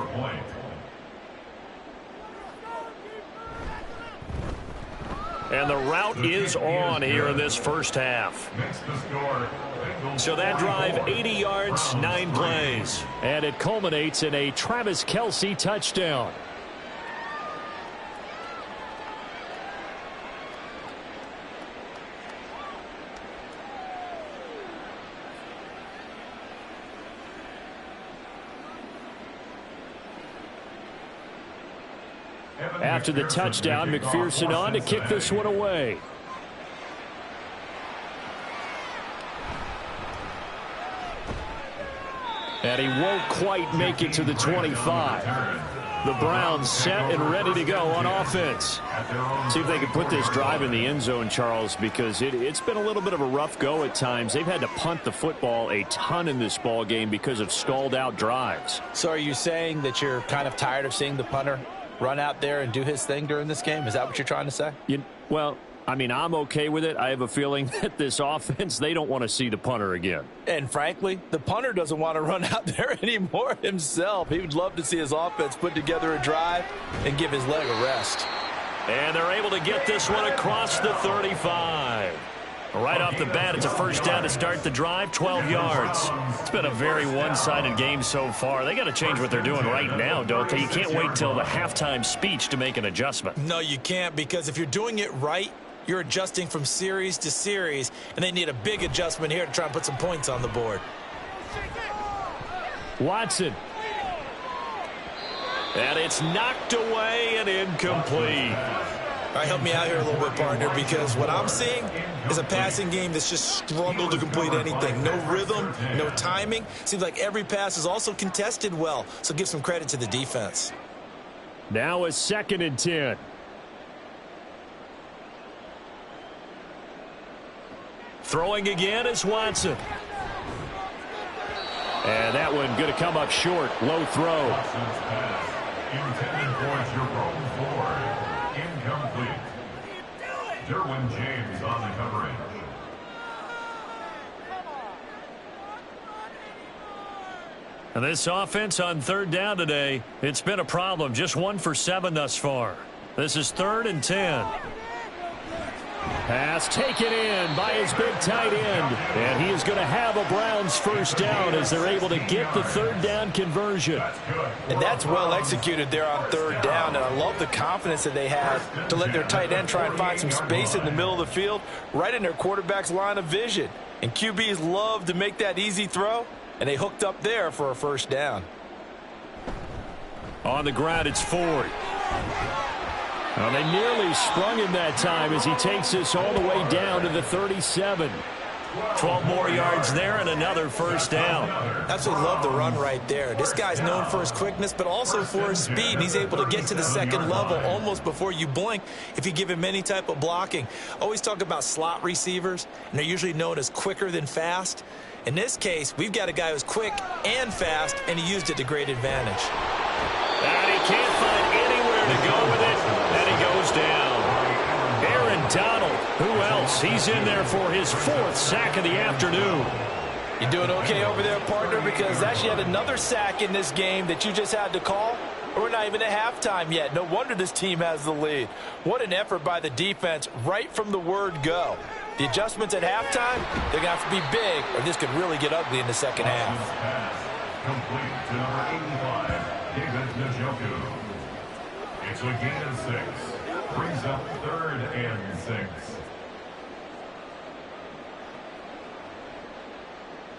Speaker 6: And the route is on here in this first half. So that drive, 80 yards, 9 plays. And it culminates in a Travis Kelsey touchdown. After the touchdown, McPherson on to kick this one away. And he won't quite make it to the 25. The Browns set and ready to go on offense. See if they can put this drive in the end zone, Charles, because it's been a little bit of a rough go at times. They've had to punt the football a ton in this ball game because of stalled out drives.
Speaker 3: So are you saying that you're kind of tired of seeing the punter run out there and do his thing during this game? Is that what you're trying to say?
Speaker 6: Well, I mean, I'm okay with it. I have a feeling that this offense, they don't want to see the punter again.
Speaker 3: And frankly, the punter doesn't want to run out there anymore himself. He would love to see his offense put together a drive and give his leg a rest.
Speaker 6: And they're able to get this one across the 35. Right off the bat, it's a first down to start the drive, 12 yards. It's been a very one-sided game so far. They got to change what they're doing right now, don't they? You can't wait till the halftime speech to make an adjustment.
Speaker 3: No, you can't, because if you're doing it right, you're adjusting from series to series, and they need a big adjustment here to try and put some points on the board.
Speaker 6: Watson. And it's knocked away and incomplete.
Speaker 3: All right, help me out here a little bit, partner, because what I'm seeing is a passing game that's just struggled to complete anything. No rhythm, no timing. Seems like every pass is also contested well, so give some credit to the defense.
Speaker 6: Now a 2nd and 10. Throwing again is Watson. And that one going to come up short. Low throw.
Speaker 5: Intended for Jerome Ford. Incomplete. Derwin James on the coverage.
Speaker 6: And this offense on 3rd down today, it's been a problem. Just 1 for 7 thus far. This is 3rd and 10. Pass taken in by his big tight end. And he is going to have a Browns first down as they're able to get the 3rd down conversion.
Speaker 3: And that's well executed there on 3rd down. And I love the confidence that they had to let their tight end try and find some space in the middle of the field, right in their quarterback's line of vision. And QBs love to make that easy throw, and they hooked up there for a first down.
Speaker 6: On the ground, it's Ford. Well, they nearly sprung him that time as he takes this all the way down to the 37. 12 more yards there and another first down.
Speaker 3: Absolutely love the run right there. This guy's known for his quickness, but also for his speed. He's able to get to the 2nd level almost before you blink if you give him any type of blocking. Always talk about slot receivers, and they're usually known as quicker than fast. In this case, we've got a guy who's quick and fast, and he used it to great advantage.
Speaker 6: And he can't find anywhere to go with it, and he goes down. Aaron Donald, who else? He's in there for his 4th sack of the afternoon.
Speaker 3: You doing okay over there, partner? Because that's yet another sack in this game that you just had to call. We're not even at halftime yet. No wonder this team has the lead. What an effort by the defense right from the word go. The adjustments at halftime, they're going to have to be big, or this could really get ugly in the second half.
Speaker 5: Complete to number 85, David Njoku. It's a gain of 6. Brings up 3rd and 6.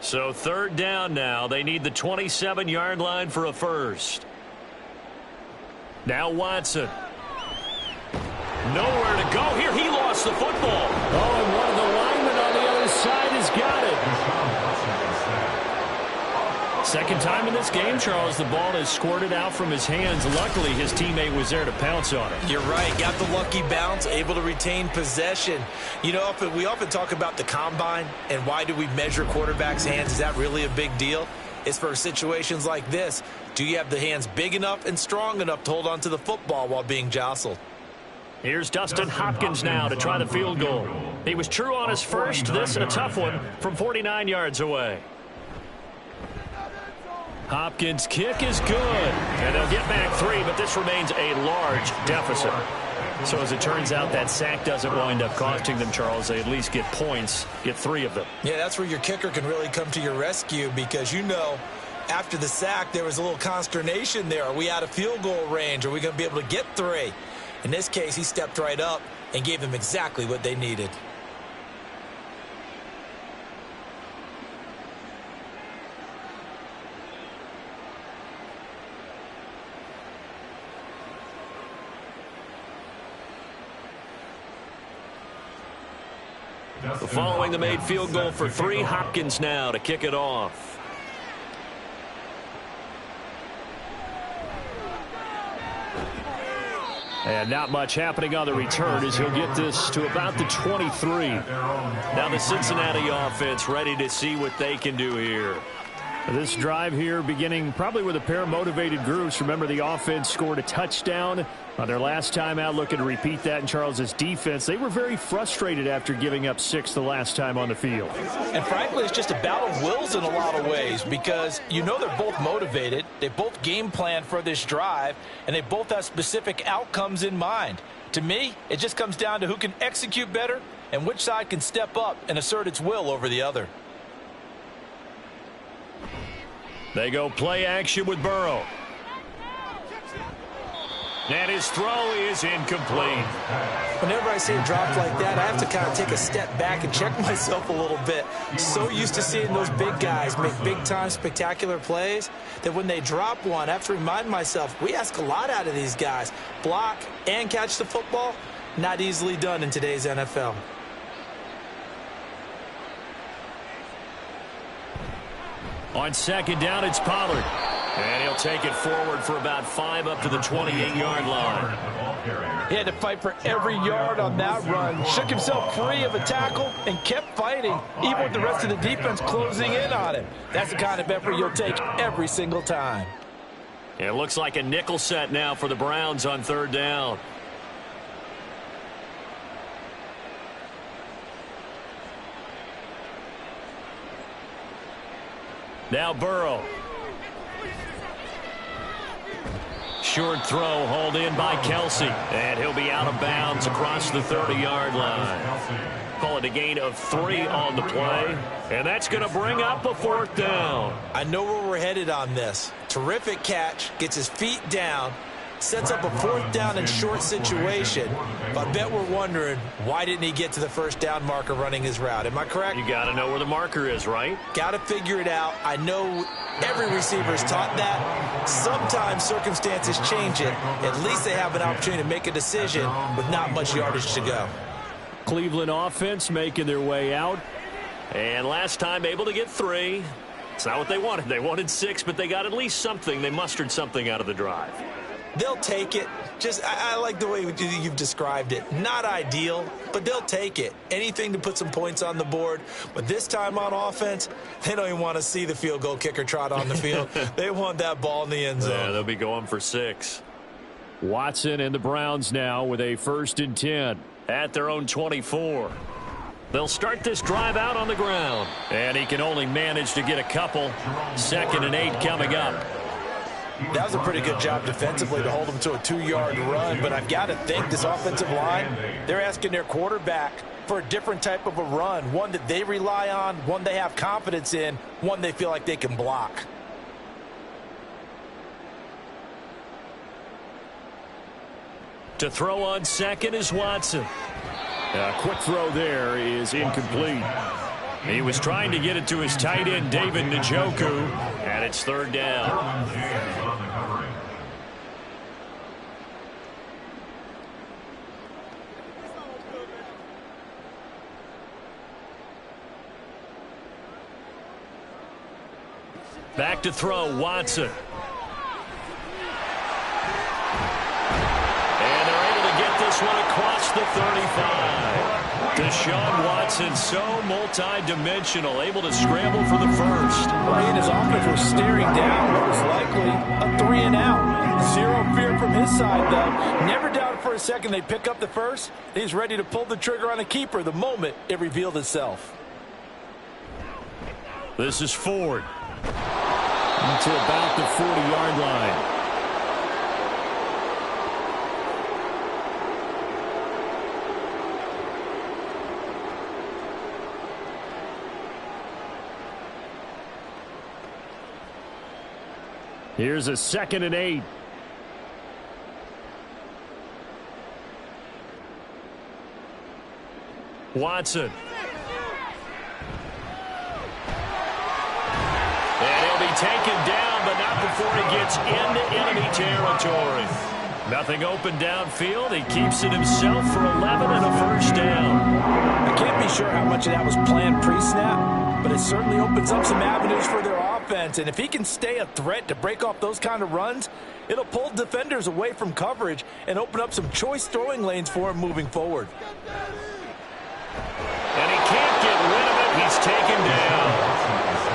Speaker 6: So 3rd down now. They need the 27-yard line for a first. Now Watson. Nowhere to go here. He lost the football. Oh, and one of the linemen on the other side has got it. Second time in this game, Charles, the ball has squirted out from his hands. Luckily, his teammate was there to pounce on it.
Speaker 3: You're right. Got the lucky bounce, able to retain possession. You know, we often talk about the combine and why do we measure quarterbacks' hands. Is that really a big deal? It's for situations like this. Do you have the hands big enough and strong enough to hold on to the football while being jostled?
Speaker 6: Here's Dustin Hopkins now to try the field goal. He was true on his first. This and a tough one from 49 yards away. Hopkins' kick is good. And they'll get back 3, but this remains a large deficit. So as it turns out, that sack doesn't wind up costing them, Charles. They at least get points, get 3 of them.
Speaker 3: Yeah, that's where your kicker can really come to your rescue because, you know, after the sack, there was a little consternation there. Are we out of field goal range? Are we going to be able to get 3? In this case, he stepped right up and gave them exactly what they needed.
Speaker 6: Following the made field goal for 3, Hopkins now to kick it off. And not much happening on the return as he'll get this to about the 23. Now the Cincinnati offense ready to see what they can do here. This drive here beginning probably with a pair of motivated groups. Remember, the offense scored a touchdown on their last time out, looking to repeat that in Charles's defense. They were very frustrated after giving up 6 the last time on the field.
Speaker 3: And frankly, it's just a battle of wills in a lot of ways because you know they're both motivated. They both game plan for this drive, and they both have specific outcomes in mind. To me, it just comes down to who can execute better and which side can step up and assert its will over the other.
Speaker 6: They go play action with Burrow. And his throw is incomplete.
Speaker 3: Whenever I see a drop like that, I have to kind of take a step back and check myself a little bit. So used to seeing those big guys make big-time spectacular plays that when they drop one, I have to remind myself, we ask a lot out of these guys. Block and catch the football, not easily done in today's NFL.
Speaker 6: On second down, it's Pollard. And he'll take it forward for about 5 up to the 28-yard line.
Speaker 3: He had to fight for every yard on that run. Shook himself free of a tackle and kept fighting, even with the rest of the defense closing in on him. That's the kind of effort you'll take every single time.
Speaker 6: It looks like a nickel set now for the Browns on third down. Now Burrow. Short throw hauled in by Kelsey. And he'll be out of bounds across the 30-yard line. Call it a gain of 3 on the play. And that's going to bring up a 4th down.
Speaker 3: I know where we're headed on this. Terrific catch. Gets his feet down. Sets up a 4th down and short situation. But I bet we're wondering, why didn't he get to the first down marker running his route? Am I correct?
Speaker 6: You got to know where the marker is, right?
Speaker 3: Got to figure it out. I know every receiver is taught that. Sometimes circumstances change it. At least they have an opportunity to make a decision with not much yardage to go.
Speaker 6: Cleveland offense making their way out. And last time able to get 3. It's not what they wanted. They wanted 6, but they got at least something. They mustered something out of the drive.
Speaker 3: They'll take it. I like the way you've described it. Not ideal, but they'll take it. Anything to put some points on the board. But this time on offense, they don't even want to see the field goal kicker trot on the field. They want that ball in the end zone.
Speaker 6: Yeah, they'll be going for 6. Watson and the Browns now with a 1st and 10 at their own 24. They'll start this drive out on the ground. And he can only manage to get a couple. 2nd and 8 coming up.
Speaker 3: That was a pretty good job defensively to hold them to a 2-yard run, but I've got to think this offensive line, they're asking their quarterback for a different type of a run, one that they rely on, one they have confidence in, one they feel like they can block.
Speaker 6: To throw on 2nd is Watson. A quick throw there is incomplete. He was trying to get it to his tight end, David Njoku, and it's 3rd down. Back to throw, Watson. And they're able to get this one across the 35. Deshaun Watson, so multi-dimensional, able to scramble for the first.
Speaker 3: Well, he and his offense were staring down what was likely a 3-and-out. Zero fear from his side, though. Never doubted for a second they'd pick up the first. He's ready to pull the trigger on a keeper the moment it revealed itself.
Speaker 6: This is Ford. To about the 40-yard line. Here's a 2nd and 8. Watson. And he'll be taken down, but not before he gets into enemy territory. Nothing open downfield. He keeps it himself for 11 and a first down.
Speaker 3: I can't be sure how much of that was planned pre-snap, but it certainly opens up some avenues for their offense. And if he can stay a threat to break off those kind of runs, it'll pull defenders away from coverage and open up some choice throwing lanes for him moving forward.
Speaker 6: And he can't get rid of it. He's taken down.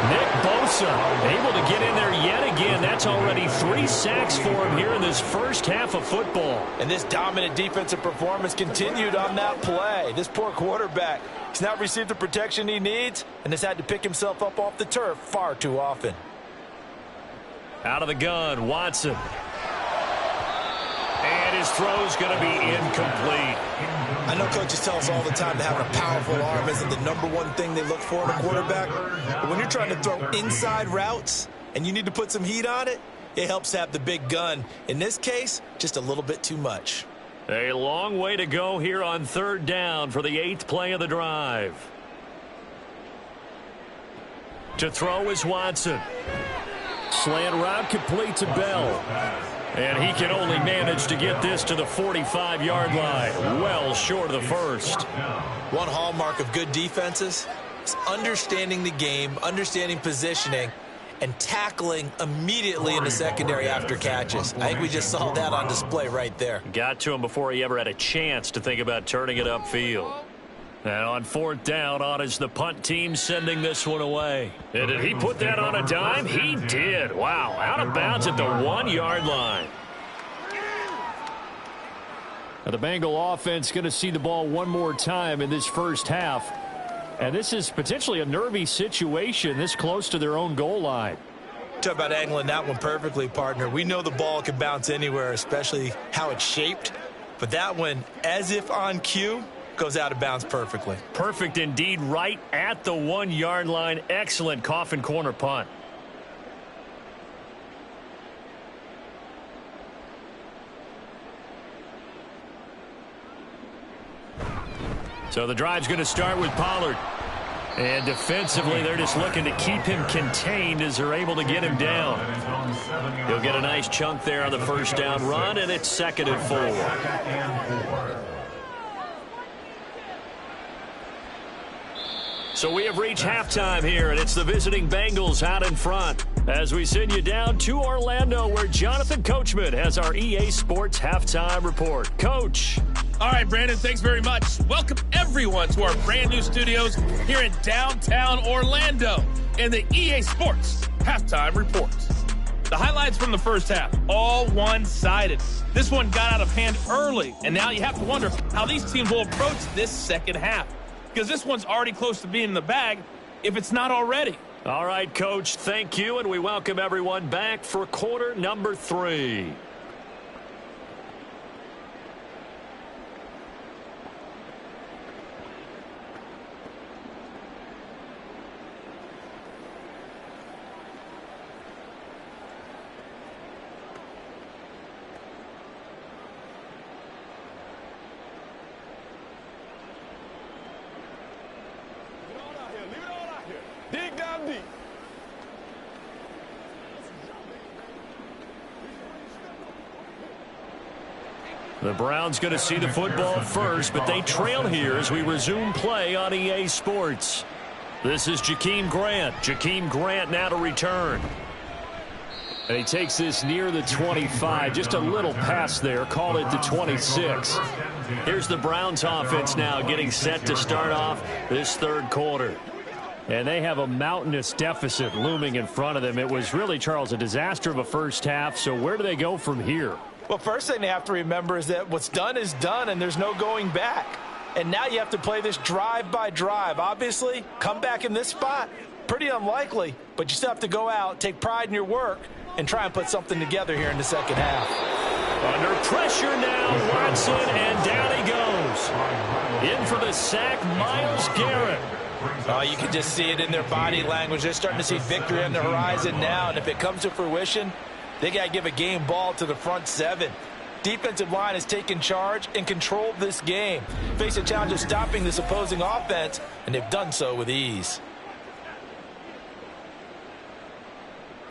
Speaker 6: Nick Bosa able to get in there yet again. That's already 3 sacks for him here in this first half of football.
Speaker 3: And this dominant defensive performance continued on that play. This poor quarterback, he's not received the protection he needs and has had to pick himself up off the turf far too often.
Speaker 6: Out of the gun, Watson. And his throw's going to be incomplete.
Speaker 7: I know coaches tell us all the time that having a powerful arm isn't the #1 thing they look for in a quarterback. But when you're trying to throw inside routes and you need to put some heat on it, it helps have the big gun. In this case, just a little bit too much.
Speaker 6: A long way to go here on 3rd down for the 8th play of the drive. To throw is Watson. Slant route complete to Bell. And he can only manage to get this to the 45-yard line. Well short of the first.
Speaker 7: One hallmark of good defenses is understanding the game, understanding positioning, and tackling immediately in the secondary after catches. I think we just saw that on display right there.
Speaker 6: Got to him before he ever had a chance to think about turning it upfield. And on 4th down, on is the punt team sending this one away. And did he put that on a dime? He did. Wow, out of bounds at the 1-yard line. Now the Bengal offense going to see the ball one more time in this first half. And this is potentially a nervy situation this close to their own goal line.
Speaker 7: Talk about angling that one perfectly, partner. We know the ball can bounce anywhere, especially how it's shaped. But that one, as if on cue, goes out of bounds perfectly.
Speaker 6: Perfect indeed, right at the 1-yard line. Excellent coffin corner punt. So the drive's going to start with Pollard. And defensively, they're just looking to keep him contained as they're able to get him down. He'll get a nice chunk there on the first down run, and it's 2nd and 4. So we have reached halftime here, and it's the visiting Bengals out in front as we send you down to Orlando, where Jonathan Coachman has our EA Sports halftime report. Coach.
Speaker 8: All right, Brandon, thanks very much. Welcome, everyone, to our brand new studios here in downtown Orlando in the EA Sports halftime report. The highlights from the first half, all one-sided. This one got out of hand early, and now you have to wonder how these teams will approach this second half, because this one's already close to being in the bag if it's not already.
Speaker 6: All right, Coach, thank you, and we welcome everyone back for quarter number 3.
Speaker 8: Dig down deep.
Speaker 6: The Browns going to see the football first, but they trail here as we resume play on EA Sports. This is Jakeem Grant. Jakeem Grant now to return. And he takes this near the 25. Just a little pass there. Call it the 26. Here's the Browns offense now getting set to start off this third quarter. And they have a mountainous deficit looming in front of them. It was really, Charles, a disaster of a first half. So where do they go from here?
Speaker 7: Well, first thing they have to remember is that what's done is done, and there's no going back. And now you have to play this drive by drive. Obviously, come back in this spot, pretty unlikely, but you still have to go out, take pride in your work, and try and put something together here in the second half.
Speaker 6: Under pressure now, Watson, and down he goes. In for the sack, Myles Garrett.
Speaker 7: Oh, you can just see it in their body language. They're starting to see victory on the horizon now, and if it comes to fruition, they got to give a game ball to the front seven. Defensive line has taken charge and controlled this game. Face a challenge of stopping this opposing offense, and they've done so with ease.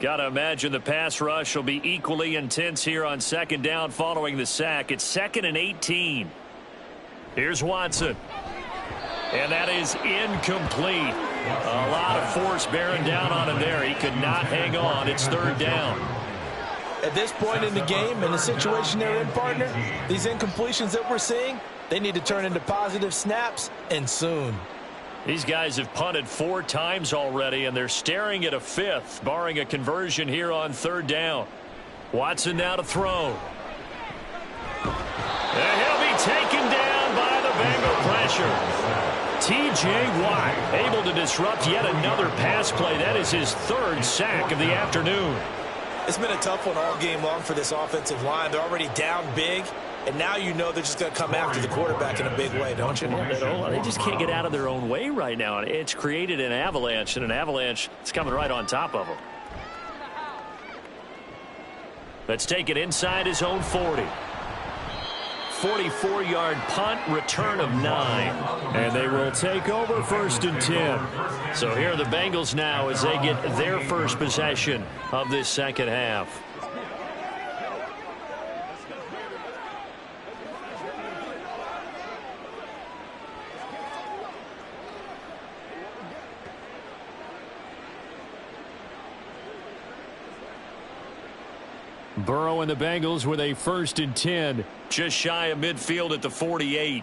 Speaker 6: Got to imagine the pass rush will be equally intense here on second down following the sack. It's 2nd and 18. Here's Watson. And that is incomplete. A lot of force bearing down on him there. He could not hang on. It's 3rd down.
Speaker 7: At this point in the game, in the situation they're in, partner, these incompletions that we're seeing, they need to turn into positive snaps, and soon.
Speaker 6: These guys have punted 4 times already, and they're staring at a 5th, barring a conversion here on 3rd down. Watson now to throw. And he'll be taken down by the Bengal pressure. T.J. Watt able to disrupt yet another pass play. That is his 3rd sack of the afternoon.
Speaker 7: It's been a tough one all game long for this offensive line. They're already down big, and now you know they're just going to come after the quarterback in a big way, don't you?
Speaker 6: They just can't get out of their own way right now. It's created an avalanche, and an avalanche is coming right on top of them. Let's take it inside his own 40. 44-yard punt, return of 9. And they will take over 1st and 10. So here are the Bengals now as they get their first possession of this second half. Burrow and the Bengals with a 1st and 10, just shy of midfield at the 48.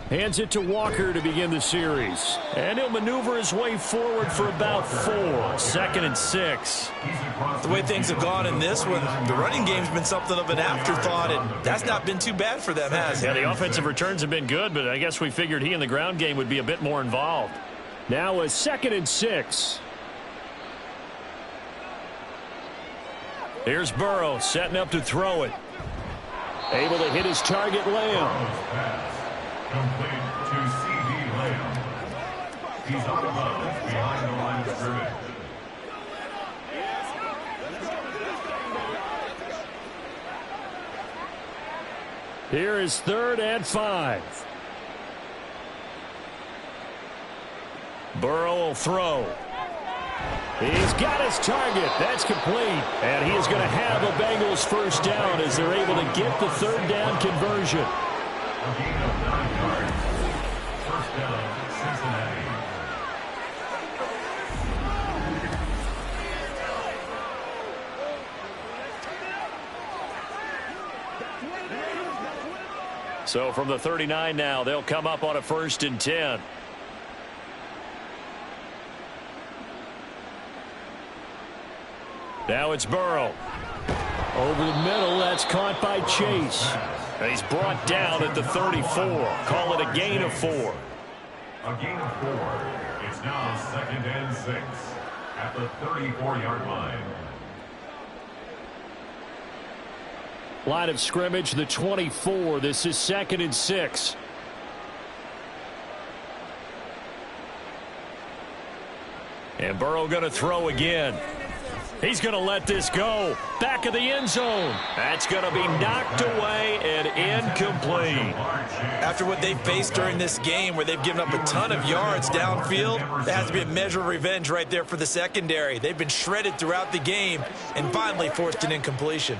Speaker 6: Hands it to Walker to begin the series. And he'll maneuver his way forward for about 4. 2nd and 6.
Speaker 7: The way things have gone in this one, the running game's been something of an afterthought, and that's not been too bad for them, has it?
Speaker 6: Yeah, the offensive returns have been good, but I guess we figured he in the ground game would be a bit more involved. Now a 2nd and 6. Here's Burrow setting up to throw it. Able to hit his target, Lamb.
Speaker 5: Complete to C.D. Lamb. He's on the line behind the line of scrimmage.
Speaker 6: Here is 3rd and 5. Burrow will throw. He's got his target. That's complete. And he is going to have a Bengals 1st down as they're able to get the 3rd down conversion.
Speaker 5: A gain of 9 yards. 1st down, Cincinnati.
Speaker 6: So from the 39 now, they'll come up on a 1st and 10. Now it's Burrow. Over the middle, that's caught by Chase. And he's brought down at the 34. Call it a gain of 4.
Speaker 5: A gain of 4. It's now 2nd and 6 at the 34-yard line.
Speaker 6: Line of scrimmage, the 24. This is 2nd and 6. And Burrow going to throw again. He's going to let this go. Back of the end zone. That's going to be knocked away and incomplete.
Speaker 7: After what they faced during this game where they've given up a ton of yards downfield, that has to be a measure of revenge right there for the secondary. They've been shredded throughout the game and finally forced an incompletion.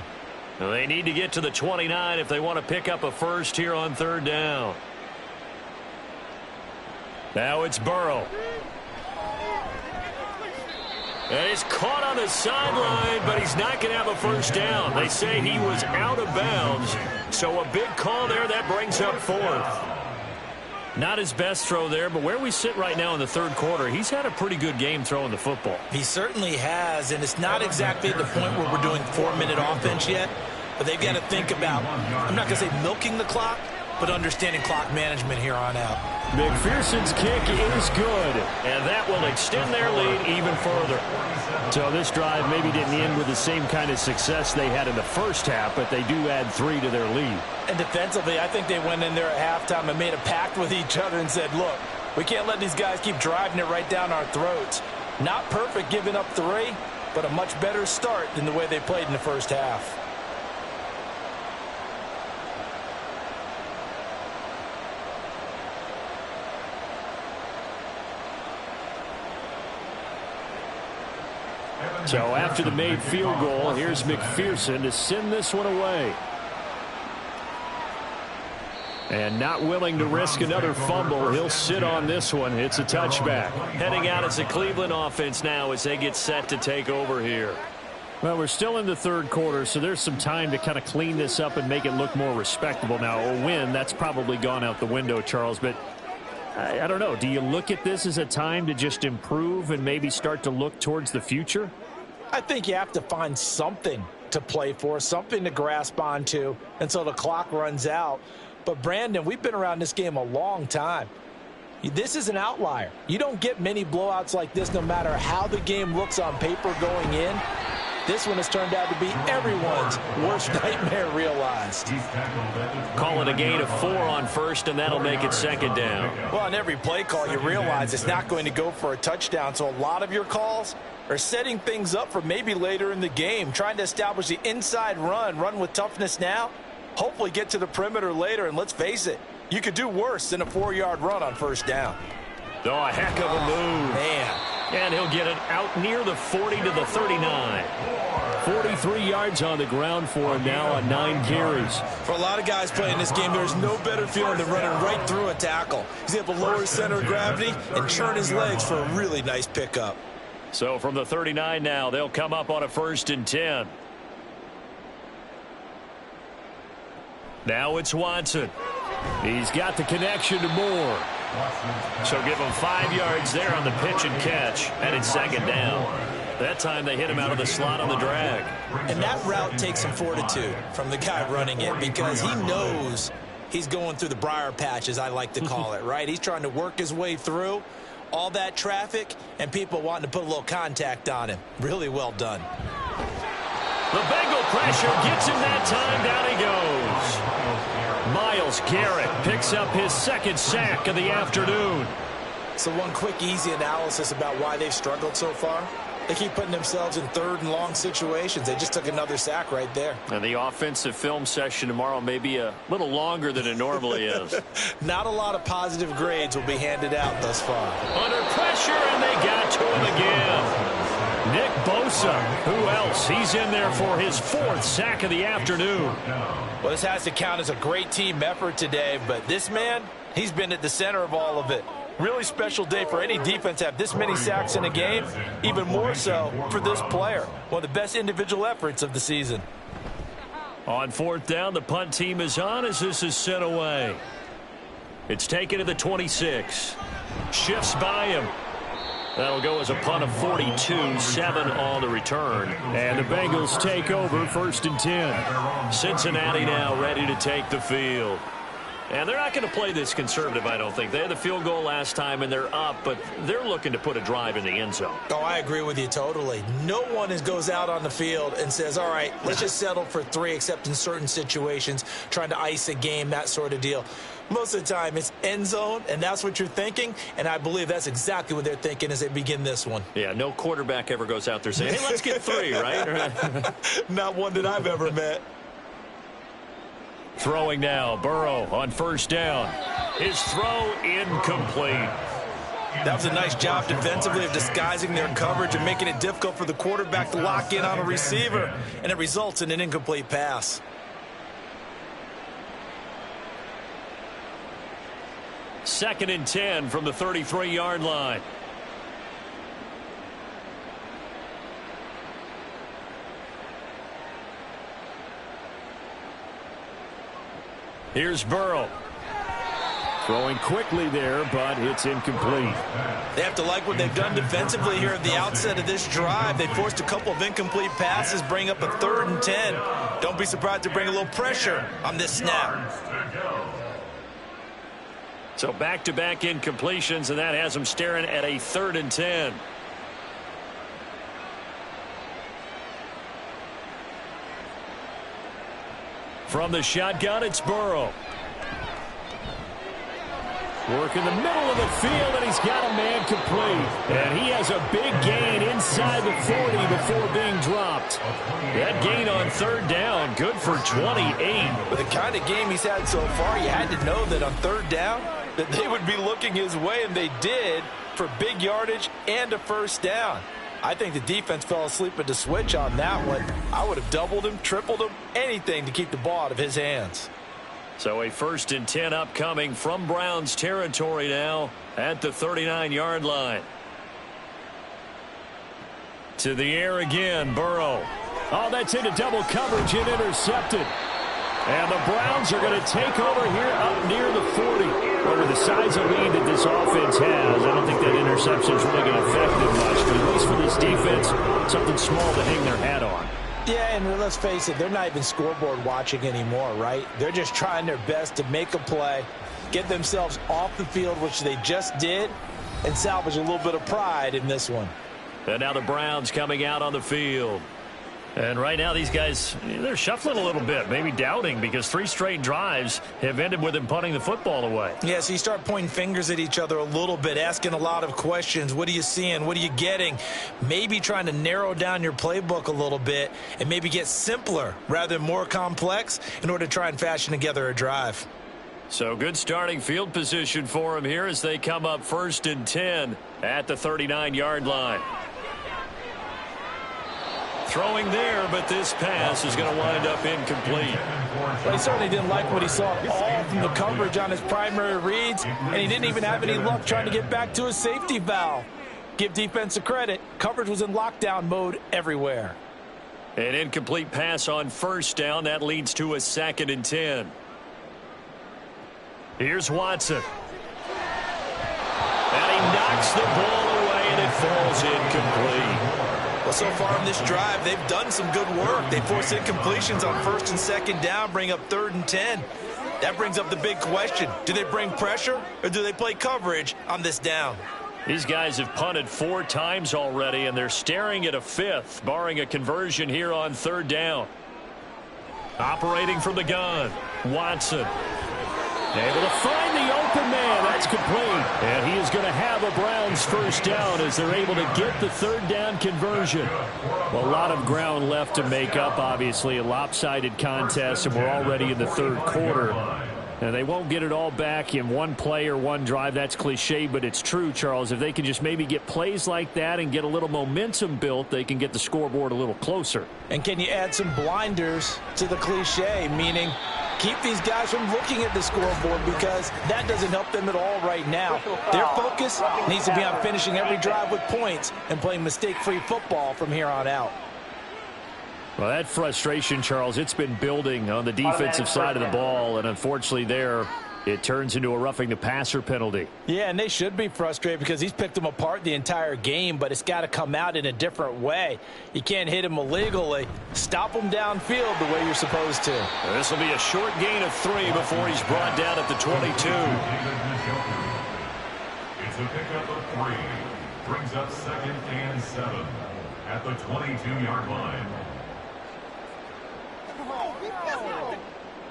Speaker 6: Well, they need to get to the 29 if they want to pick up a 1st here on 3rd down. Now it's Burrow. And he's caught on the sideline, but he's not going to have a first down. They say he was out of bounds. So a big call there. That brings up 4th. Not his best throw there, but where we sit right now in the third quarter, he's had a pretty good game throwing the football.
Speaker 7: He certainly has, and it's not exactly at the point where we're doing 4-minute offense yet, but they've got to think about, I'm not going to say milking the clock, but understanding clock management here on out.
Speaker 6: McPherson's kick is good, and that will extend their lead even further. So this drive maybe didn't end with the same kind of success they had in the first half, but they do add 3 to their lead.
Speaker 7: And defensively, I think they went in there at halftime and made a pact with each other and said, look, we can't let these guys keep driving it right down our throats. Not perfect giving up 3, but a much better start than the way they played in the first half.
Speaker 6: So after the made field goal, here's McPherson to send this one away. And not willing to risk another fumble, he'll sit on this one. It's a touchback. Heading out as the Cleveland offense now as they get set to take over here. Well, we're still in the third quarter, so there's some time to kind of clean this up and make it look more respectable. Now, a win, that's probably gone out the window, Charles, but I don't know. Do you look at this as a time to just improve and maybe start to look towards the future?
Speaker 7: I think you have to find something to play for, something to grasp onto until the clock runs out. But, Brandon, we've been around this game a long time. This is an outlier. You don't get many blowouts like this no matter how the game looks on paper going in. This one has turned out to be everyone's worst nightmare realized.
Speaker 6: Call it a gain of 4 on first, and that'll make it second down.
Speaker 7: Well, on every play call, you realize it's not going to go for a touchdown, so a lot of your calls are setting things up for maybe later in the game, trying to establish the inside run with toughness now, hopefully get to the perimeter later, and let's face it, you could do worse than a 4-yard run on first down.
Speaker 6: Oh, a heck of a move.
Speaker 7: Man.
Speaker 6: And he'll get it out near the 40 to the 39. 43 yards on the ground for him now on 9 carries.
Speaker 7: For a lot of guys playing this game, there's no better feeling than running right through a tackle. He's able to lower his center of gravity and churn his legs for a really nice pickup.
Speaker 6: So from the 39 now, they'll come up on a 1st and 10. Now it's Watson. He's got the connection to Moore. So give him 5 yards there on the pitch and catch, and it's second down. That time they hit him out of the slot on the drag.
Speaker 7: And that route takes some fortitude from the guy running it because he knows he's going through the briar patch, as I like to call it, right? He's trying to work his way through all that traffic and people wanting to put a little contact on him. Really well done.
Speaker 6: The Bengal pressure gets him that time. Down he goes. Myles Garrett picks up his 2nd sack of the afternoon.
Speaker 7: So one quick, easy analysis about why they've struggled so far. They keep putting themselves in 3rd and long situations. They just took another sack right there.
Speaker 6: And the offensive film session tomorrow may be a little longer than it normally is.
Speaker 7: Not a lot of positive grades will be handed out thus far.
Speaker 6: Under pressure, and they got to him again. Nick Bosa, who else? He's in there for his 4th sack of the afternoon.
Speaker 7: Well, this has to count as a great team effort today, but this man, he's been at the center of all of it. Really special day for any defense to have this many sacks in a game, even more so for this player. One of the best individual efforts of the season.
Speaker 6: On 4th down, the punt team is on as this is sent away. It's taken to the 26. Shifts by him. That'll go as a punt of 42, 7 on the return. And the Bengals take over 1st and 10. Cincinnati now ready to take the field. And they're not going to play this conservative, I don't think. They had the field goal last time, and they're up, but they're looking to put a drive in the end zone.
Speaker 7: Oh, I agree with you totally. No one goes out on the field and says, all right, let's just settle for 3, except in certain situations, trying to ice a game, that sort of deal. Most of the time, it's end zone, and that's what you're thinking, and I believe that's exactly what they're thinking as they begin this one.
Speaker 6: Yeah, no quarterback ever goes out there saying, hey, let's get 3, right?
Speaker 7: Not one that I've ever met.
Speaker 6: Throwing now, Burrow on 1st down. His throw incomplete.
Speaker 7: That was a nice job defensively of disguising their coverage and making it difficult for the quarterback to lock in on a receiver, and it results in an incomplete pass.
Speaker 6: Second and 10 from the 33-yard line. Here's Burrow. Throwing quickly there, but it's incomplete.
Speaker 7: They have to like what they've done defensively here at the outset of this drive. They forced a couple of incomplete passes, bring up a 3rd and 10. Don't be surprised to bring a little pressure on this snap.
Speaker 6: So back-to-back incompletions, and that has them staring at a 3rd and 10. From the shotgun, it's Burrow. Work in the middle of the field, and he's got a man complete. And he has a big gain inside the 40 before being dropped. That gain on 3rd down, good for 28.
Speaker 7: With the kind of game he's had so far, you had to know that on 3rd down that they would be looking his way, and they did, for big yardage and a 1st down. I think the defense fell asleep at the switch on that one. I would have doubled him, tripled him, anything to keep the ball out of his hands.
Speaker 6: So a 1st and 10 upcoming from Browns territory now at the 39-yard line. To the air again, Burrow. Oh, that's into double coverage and intercepted. And the Browns are going to take over here up near the 40. But with the size of lead that this offense has, I don't think that interception is really going to affect them much. But at least for this defense, something small to hang their hat on.
Speaker 7: Yeah, and let's face it, they're not even scoreboard watching anymore, right? They're just trying their best to make a play, get themselves off the field, which they just did, and salvage a little bit of pride in this one.
Speaker 6: And now the Browns coming out on the field. And right now these guys, they're shuffling a little bit, maybe doubting, because 3 straight drives have ended with them punting the football away.
Speaker 7: Yeah, so you start pointing fingers at each other a little bit, asking a lot of questions. What are you seeing? What are you getting? Maybe trying to narrow down your playbook a little bit and maybe get simpler rather than more complex in order to try and fashion together a drive.
Speaker 6: So good starting field position for them here as they come up 1st and 10 at the 39-yard line. Throwing there, but this pass is going to wind up incomplete.
Speaker 7: Well, he certainly didn't like what he saw all from the coverage on his primary reads, and he didn't even have any luck trying to get back to his safety valve. Give defense a credit. Coverage was in lockdown mode everywhere.
Speaker 6: An incomplete pass on 1st down. That leads to a 2nd and 10. Here's Watson. And he knocks the ball away, and it falls incomplete.
Speaker 7: Well, so far in this drive, they've done some good work. They force incompletions on 1st and 2nd down, bring up 3rd and 10. That brings up the big question. Do they bring pressure or do they play coverage on this down?
Speaker 6: These guys have punted 4 times already, and they're staring at a 5th, barring a conversion here on 3rd down. Operating from the gun, Watson. Able to find the open man. That's complete. And he is going to have a Browns 1st down as they're able to get the 3rd down conversion. Well, a lot of ground left to make up, obviously. A lopsided contest, and we're already in the 3rd quarter. And they won't get it all back in one play or one drive. That's cliche, but it's true, Charles. If they can just maybe get plays like that and get a little momentum built, they can get the scoreboard a little closer.
Speaker 7: And can you add some blinders to the cliche, meaning keep these guys from looking at the scoreboard, because that doesn't help them at all right now. Their focus needs to be on finishing every drive with points and playing mistake-free football from here on out.
Speaker 6: Well, that frustration, Charles, it's been building on the defensive side of the ball, and unfortunately there, it turns into a roughing the passer penalty.
Speaker 7: Yeah, and they should be frustrated because he's picked them apart the entire game, but it's got to come out in a different way. You can't hit him illegally. Stop him downfield the way you're supposed to.
Speaker 6: This will be a short gain of 3 before he's brought down at the 22.
Speaker 5: It's a pickup of 3. Brings up 2nd and 7 at the 22-yard line.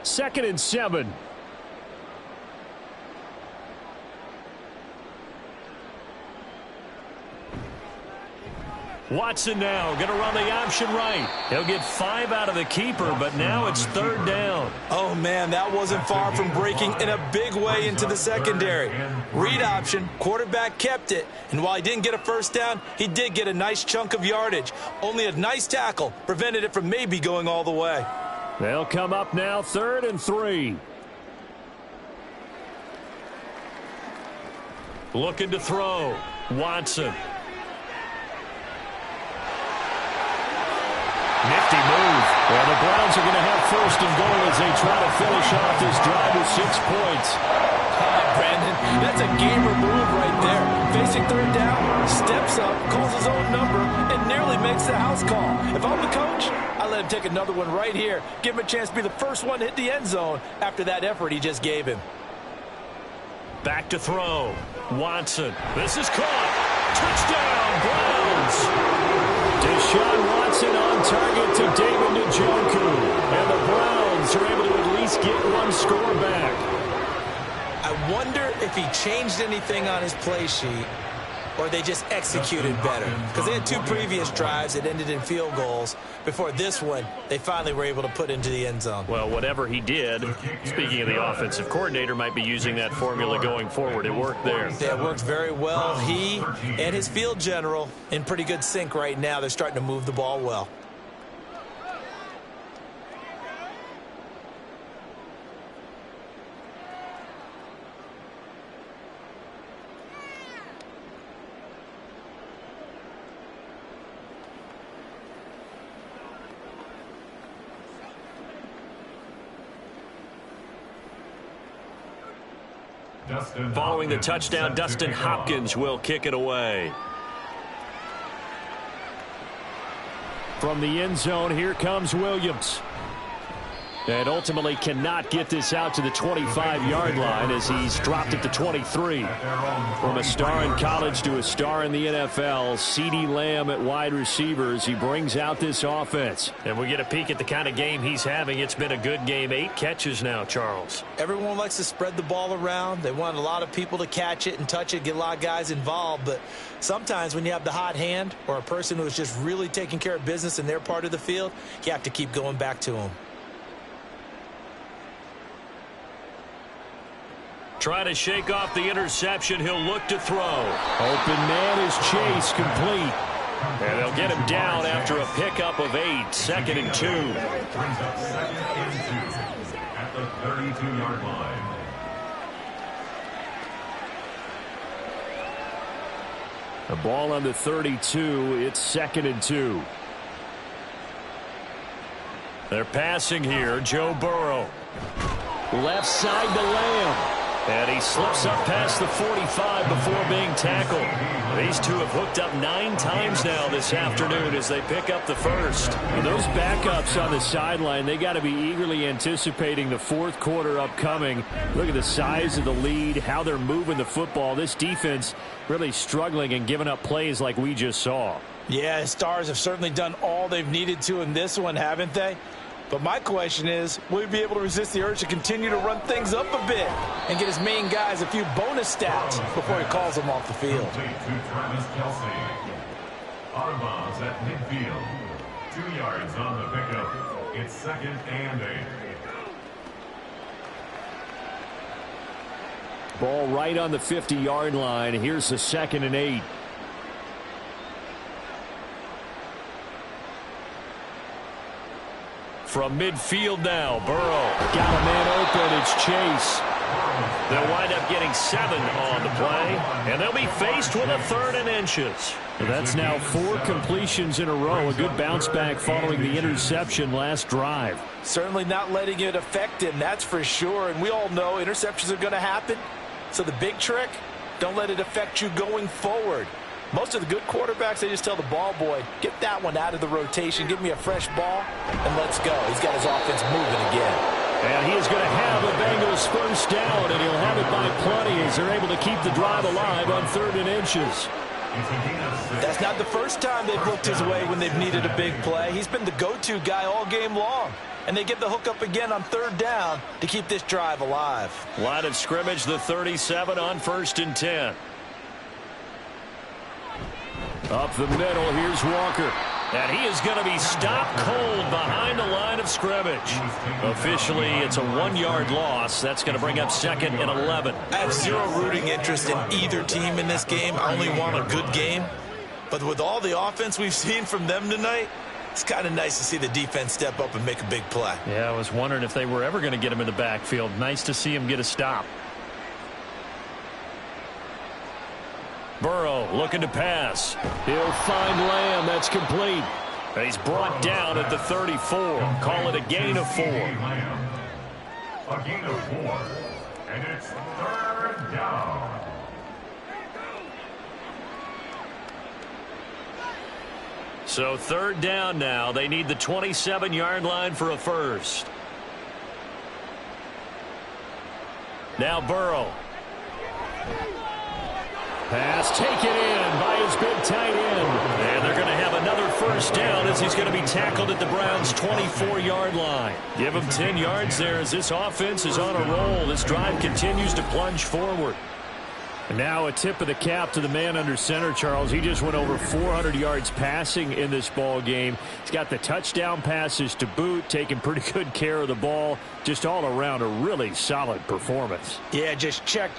Speaker 6: 2nd and 7. Watson now going to run the option right. He'll get 5 out of the keeper, but now it's 3rd down.
Speaker 7: Oh, man, that wasn't far from breaking in a big way into the secondary. Read option, quarterback kept it, and while he didn't get a 1st down, he did get a nice chunk of yardage. Only a nice tackle prevented it from maybe going all the way.
Speaker 6: They'll come up now 3rd and 3. Looking to throw. Watson. Nifty move. Well, the Browns are going to have first and goal as they try to finish off this drive with 6 points.
Speaker 7: Brandon, that's a gamer move right there. Facing third down, steps up, calls his own number, and nearly makes the house call. If I'm the coach, I let him take another one right here. Give him a chance to be the first one to hit the end zone after that effort he just gave him.
Speaker 6: Back to throw. Watson. This is caught. Touchdown, Browns. Deshaun Watson on target to David Njoku. And the Browns are able to at least get one score back.
Speaker 7: I wonder if he changed anything on his play sheet or they just executed better. Because they had 2 previous drives that ended in field goals. Before this one, they finally were able to put into the end zone.
Speaker 6: Well, whatever he did, speaking of the offensive coordinator, might be using that formula going forward. It worked there.
Speaker 7: Yeah, it worked very well. He and his field general in pretty good sync right now. They're starting to move the ball well.
Speaker 6: Following the touchdown, Dustin Hopkins will kick it away. From the end zone, here comes Williams. And ultimately cannot get this out to the 25-yard line as he's dropped it to 23. From a star in college to a star in the NFL, CeeDee Lamb at wide receivers. He brings out this offense. And we get a peek at the kind of game he's having. It's been a good game. 8 catches now, Charles.
Speaker 7: Everyone likes to spread the ball around. They want a lot of people to catch it and touch it, get a lot of guys involved. But sometimes when you have the hot hand or a person who is just really taking care of business in their part of the field, you have to keep going back to them.
Speaker 6: Try to shake off the interception. He'll look to throw. Open man is Chase, complete. And they'll get him down after a pickup of 8. 2nd and 2.
Speaker 5: Brings up 2nd and 2 at the 32-yard line.
Speaker 6: The ball on the 32. It's 2nd and 2. They're passing here. Joe Burrow. Left side to Lamb. And he slips up past the 45 before being tackled. These two have hooked up 9 times now this afternoon as they pick up the first. And those backups on the sideline, they got to be eagerly anticipating the 4th quarter upcoming. Look at the size of the lead, how they're moving the football. This defense really struggling and giving up plays like we just saw.
Speaker 7: Yeah, Stars have certainly done all they've needed to in this one, haven't they? But my question is, will he be able to resist the urge to continue to run things up a bit and get his main guys a few bonus stats before he calls them off the field?
Speaker 5: Out of bounds at midfield. 2 yards on the pickup. It's 2nd and 8.
Speaker 6: Ball right on the 50-yard line. Here's the 2nd and 8. From midfield now, Burrow got a man open. It's Chase. They'll wind up getting 7 on the play, and they'll be faced with a 3rd and inches. That's now 4 completions in a row. A good bounce back following the interception last drive.
Speaker 7: Certainly not letting it affect him, that's for sure. And we all know interceptions are going to happen. So the big trick, don't let it affect you going forward. Most of the good quarterbacks, they just tell the ball boy, get that one out of the rotation, give me a fresh ball, and let's go. He's got his offense moving again.
Speaker 6: And he is going to have the Bengals first down, and he'll have it by plenty as they're able to keep the drive alive on 3rd and inches.
Speaker 7: That's not the first time they've looked his way when they've needed a big play. He's been the go-to guy all game long. And they get the hook up again on 3rd down to keep this drive alive.
Speaker 6: Line of scrimmage, the 37 on 1st and 10. Up the middle, here's Walker. And he is going to be stopped cold behind the line of scrimmage. Officially, it's a 1-yard loss. That's going to bring up 2nd and 11.
Speaker 7: I have zero rooting interest in either team in this game. I only want a good game. But with all the offense we've seen from them tonight, it's kind of nice to see the defense step up and make a big play.
Speaker 6: Yeah, I was wondering if they were ever going to get him in the backfield. Nice to see him get a stop. Burrow looking to pass. He'll find Lamb. That's complete. And he's brought down at the 34. Call it a gain of 4.
Speaker 5: A gain of 4. And it's 3rd down.
Speaker 6: So 3rd down now. They need the 27-yard line for a first. Now Burrow. Pass taken in by his big tight end. And they're going to have another first down as he's going to be tackled at the Browns' 24-yard line. Give him 10 yards there as this offense is on a roll. This drive continues to plunge forward. And now a tip of the cap to the man under center, Charles. He just went over 400 yards passing in this ball game. He's got the touchdown passes to boot, taking pretty good care of the ball. Just all around a really solid performance.
Speaker 7: Yeah, just check,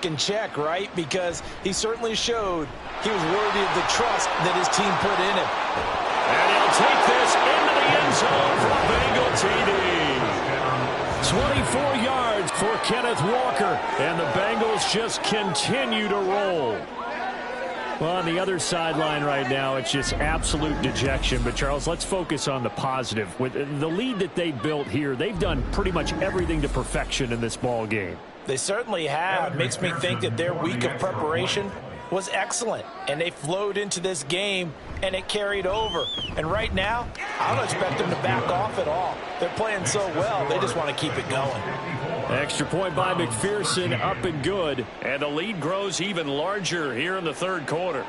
Speaker 7: and check, right? Because he certainly showed he was worthy of the trust that his team put in him.
Speaker 6: And he'll take this into the end zone for a Bengal TD. 24 yards for Kenneth Walker, and the Bengals just continue to roll. Well, on the other sideline right now, it's just absolute dejection. But, Charles, let's focus on the positive. With the lead that they built here, they've done pretty much everything to perfection in this ball game.
Speaker 7: They certainly have. Makes me think that their week of preparation was excellent, and they flowed into this game, and it carried over. And right now, I don't expect them to back off at all. They're playing so well, they just want to keep it going.
Speaker 6: Extra point by McPherson, up and good. And the lead grows even larger here in the 3rd quarter.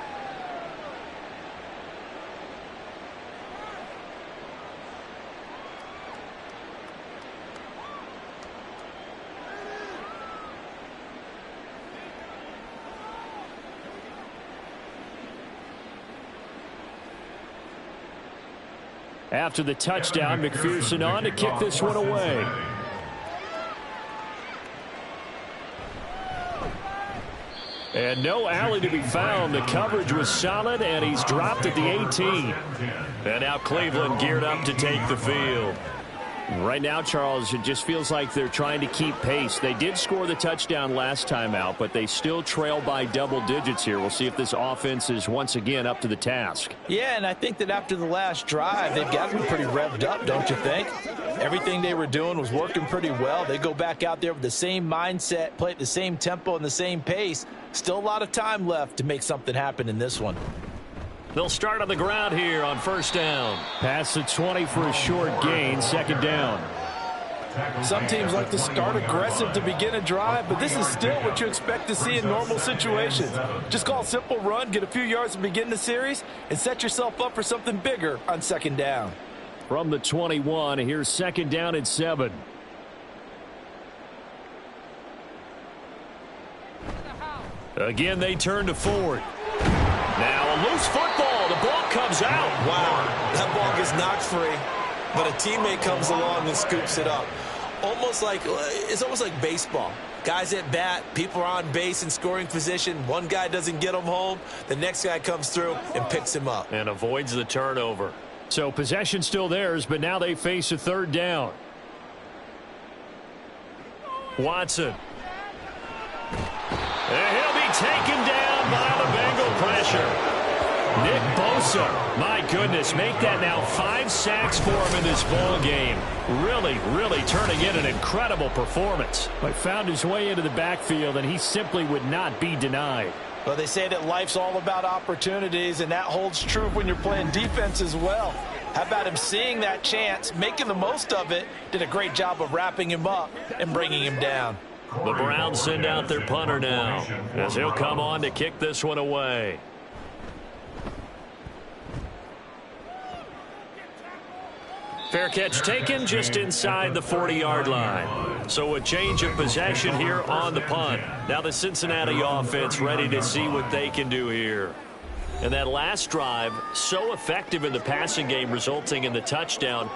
Speaker 6: After the touchdown, McPherson on to kick this one away. And no alley to be found. The coverage was solid, and he's dropped at the 18. And now Cleveland geared up to take the field. Right now, Charles, it just feels like they're trying to keep pace. They did score the touchdown last time out, but they still trail by double digits here. We'll see if this offense is once again up to the task.
Speaker 7: Yeah, and I think that after the last drive, they've got to be pretty revved up, don't you think? Everything they were doing was working pretty well. They go back out there with the same mindset, play at the same tempo and the same pace. Still a lot of time left to make something happen in this one.
Speaker 6: They'll start on the ground here on 1st down. Pass the 20 for a short gain, 2nd down.
Speaker 7: Some teams like to start aggressive to begin a drive, but this is still what you expect to see in normal situations. Just call a simple run, get a few yards to begin the series, and set yourself up for something bigger on 2nd down.
Speaker 6: From the 21, here's 2nd down and 7. Again, they turn to Ford. Now a loose football. The ball comes out.
Speaker 7: Wow, that ball gets knocked free, but a teammate comes along and scoops it up. It's almost like baseball. Guys at bat, people are on base in scoring position. One guy doesn't get him home. The next guy comes through and picks him up.
Speaker 6: And avoids the turnover. So possession still theirs, but now they face a 3rd down. Watson. And he'll be taken down by the Bengal pressure. Nick Bosa, my goodness, make that now 5 sacks for him in this ball game. Really turning in an incredible performance. But found his way into the backfield, and he simply would not be denied.
Speaker 7: Well, they say that life's all about opportunities, and that holds true when you're playing defense as well. How about him seeing that chance, making the most of it, did a great job of wrapping him up and bringing him down.
Speaker 6: The Browns send out their punter now, as he'll come on to kick this one away. Fair catch taken just inside the 40-yard line. So a change of possession here on the punt. Now the Cincinnati offense ready to see what they can do here. And that last drive, so effective in the passing game, resulting in the touchdown.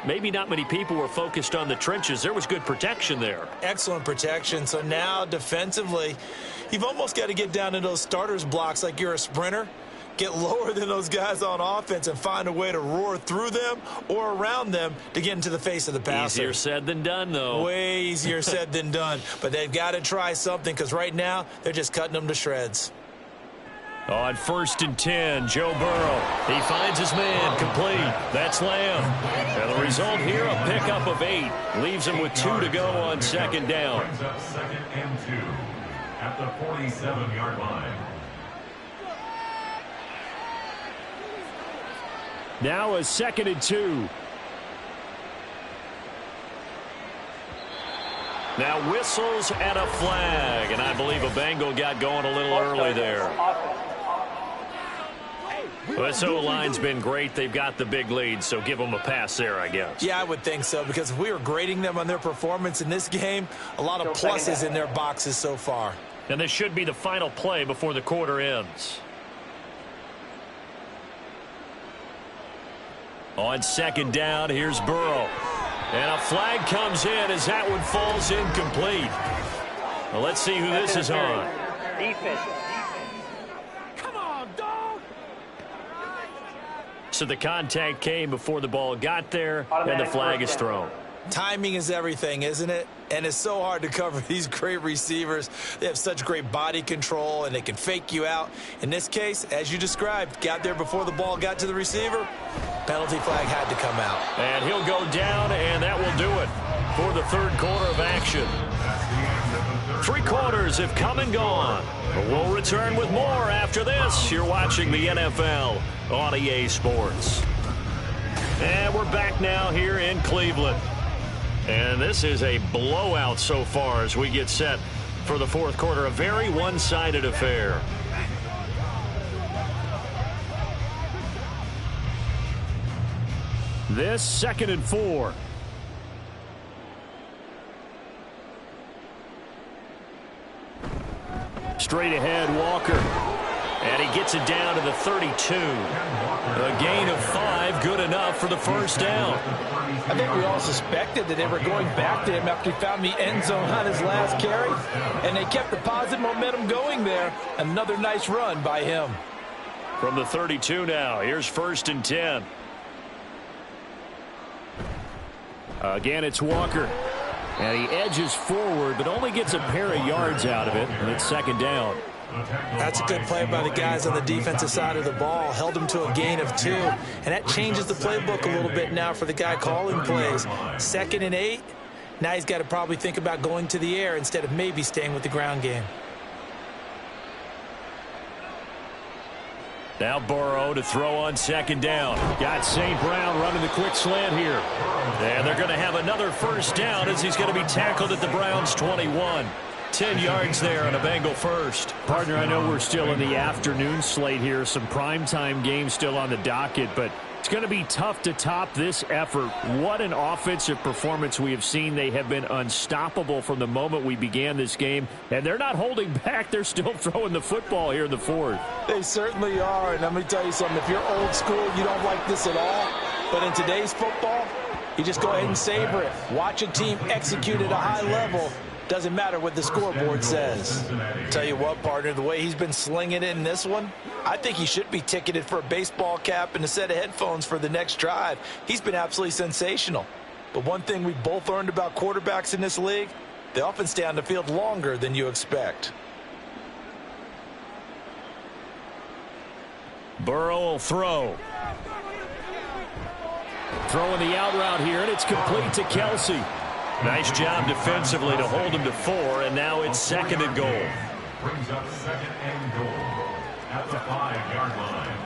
Speaker 6: Maybe not many people were focused on the trenches. There was good protection there.
Speaker 7: Excellent protection. So now defensively, you've almost got to get down to those starters blocks like you're a sprinter. Get lower than those guys on offense and find a way to roar through them or around them to get into the face of the passer.
Speaker 6: Easier said than done, though.
Speaker 7: Way easier said than done. But they've got to try something because right now they're just cutting them to shreds.
Speaker 6: On 1st and 10, Joe Burrow. He finds his man, complete. That's Lamb. And the result here, a pickup of 8. Leaves him with 2 to go on 2nd down.
Speaker 5: Brings up 2nd and 2 at the 47-yard line.
Speaker 6: Now a 2nd and 2. Now whistles and a flag. And I believe a Bengal got going a little early there. This O-line's been great. They've got the big lead, so give them a pass there, I guess.
Speaker 7: Yeah, I would think so, because if we were grading them on their performance in this game, a lot of pluses in their boxes so far.
Speaker 6: And this should be the final play before the quarter ends. On 2nd down, here's Burrow. And a flag comes in as that one falls incomplete. Well, let's see who this is on.
Speaker 4: Defense.
Speaker 6: So the contact came before the ball got there, and the flag is thrown.
Speaker 7: Timing is everything, isn't it? And it's so hard to cover these great receivers. They have such great body control, and they can fake you out. In this case, as you described, got there before the ball got to the receiver. Penalty flag had to come out.
Speaker 6: And he'll go down, and that will do it for the 3rd quarter of action. 3 quarters have come and gone. But we'll return with more after this. You're watching the NFL on EA Sports. And we're back now here in Cleveland. And this is a blowout so far as we get set for the 4th quarter. A very one-sided affair. This 2nd and 4. Straight ahead, Walker. And he gets it down to the 32. A gain of 5, good enough for the 1st down.
Speaker 9: I think we all suspected that they were going back to him after he found the end zone on his last carry. And they kept the positive momentum going there. Another nice run by him.
Speaker 6: From the 32 now, here's 1st and 10. Again, it's Walker. And he edges forward, but only gets a pair of yards out of it, and it's 2nd down.
Speaker 7: That's a good play by the guys on the defensive side of the ball. Held him to a gain of 2. And that changes the playbook a little bit now for the guy calling plays. 2nd and 8. Now he's got to probably think about going to the air instead of maybe staying with the ground game.
Speaker 6: Now Burrow to throw on 2nd down. Got St. Brown running the quick slant here. And they're going to have another 1st down as he's going to be tackled at the Browns' 21. 10 yards there on a Bengal 1st. Partner, I know we're still in the afternoon slate here. Some primetime games still on the docket, but it's going to be tough to top this effort. What an offensive performance we have seen. They have been unstoppable from the moment we began this game, and they're not holding back. They're still throwing the football here in the 4th.
Speaker 9: They certainly are, and let me tell you something. If you're old school, you don't like this at all. But in today's football, you just go ahead and savor it. Watch a team execute at a high level. Doesn't matter what the scoreboard says.
Speaker 7: Tell you what, partner, the way he's been slinging it in this one, I think he should be ticketed for a baseball cap and a set of headphones for the next drive. He's been absolutely sensational. But one thing we both learned about quarterbacks in this league, they often stay on the field longer than you expect.
Speaker 6: Burrow will throw. Throwing the out route here, and it's complete to Kelsey. Nice job defensively to hold him to 4, and now it's 2nd and goal.
Speaker 5: Brings up 2nd and goal at the 5-yard line.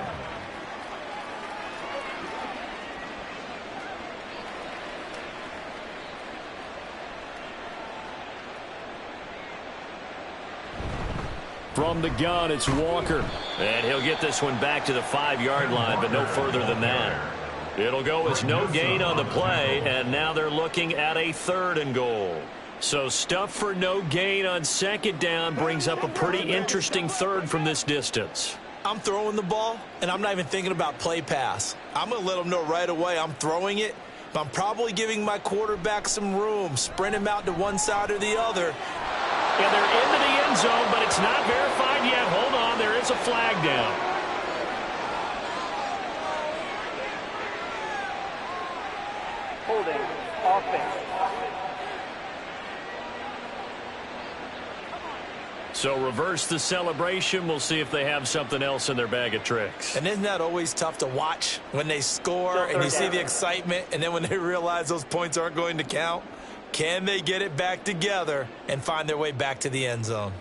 Speaker 6: From the gun, it's Walker. And he'll get this one back to the 5-yard line, but no further than that. It'll go as no gain on the play, and now they're looking at a 3rd and goal. So stuff for no gain on 2nd down brings up a pretty interesting 3rd from this distance.
Speaker 7: I'm throwing the ball, and I'm not even thinking about play pass. I'm going to let them know right away I'm throwing it, but I'm probably giving my quarterback some room, sprint him out to one side or the other.
Speaker 6: And they're into the end zone, but it's not verified yet. Hold on, there is a flag down.
Speaker 4: Holding. Offense.
Speaker 6: So reverse the celebration. We'll see if they have something else in their bag of tricks.
Speaker 7: And isn't that always tough to watch when they score and you see the excitement, and then when they realize those points aren't going to count? Can they get it back together and find their way back to the end zone?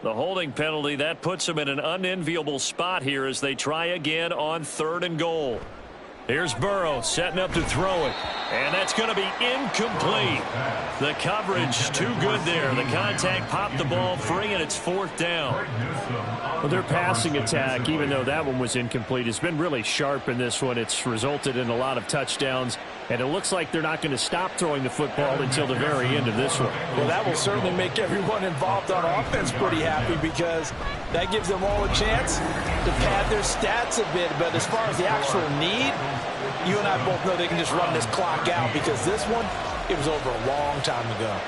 Speaker 6: The holding penalty, that puts them in an unenviable spot here as they try again on 3rd and goal. Here's Burrow setting up to throw it. And that's going to be incomplete. The coverage too good there. The contact popped the ball free, and it's 4th down.
Speaker 2: Well, their passing attack, even though that one was incomplete, has been really sharp in this one. It's resulted in a lot of touchdowns, and it looks like they're not going to stop throwing the football until the very end of this one.
Speaker 9: Well, that will certainly make everyone involved on offense pretty happy, because that gives them all a chance to pad their stats a bit. But as far as the actual need, you and I both know they can just run this clock out, because this one, it was over a long time ago.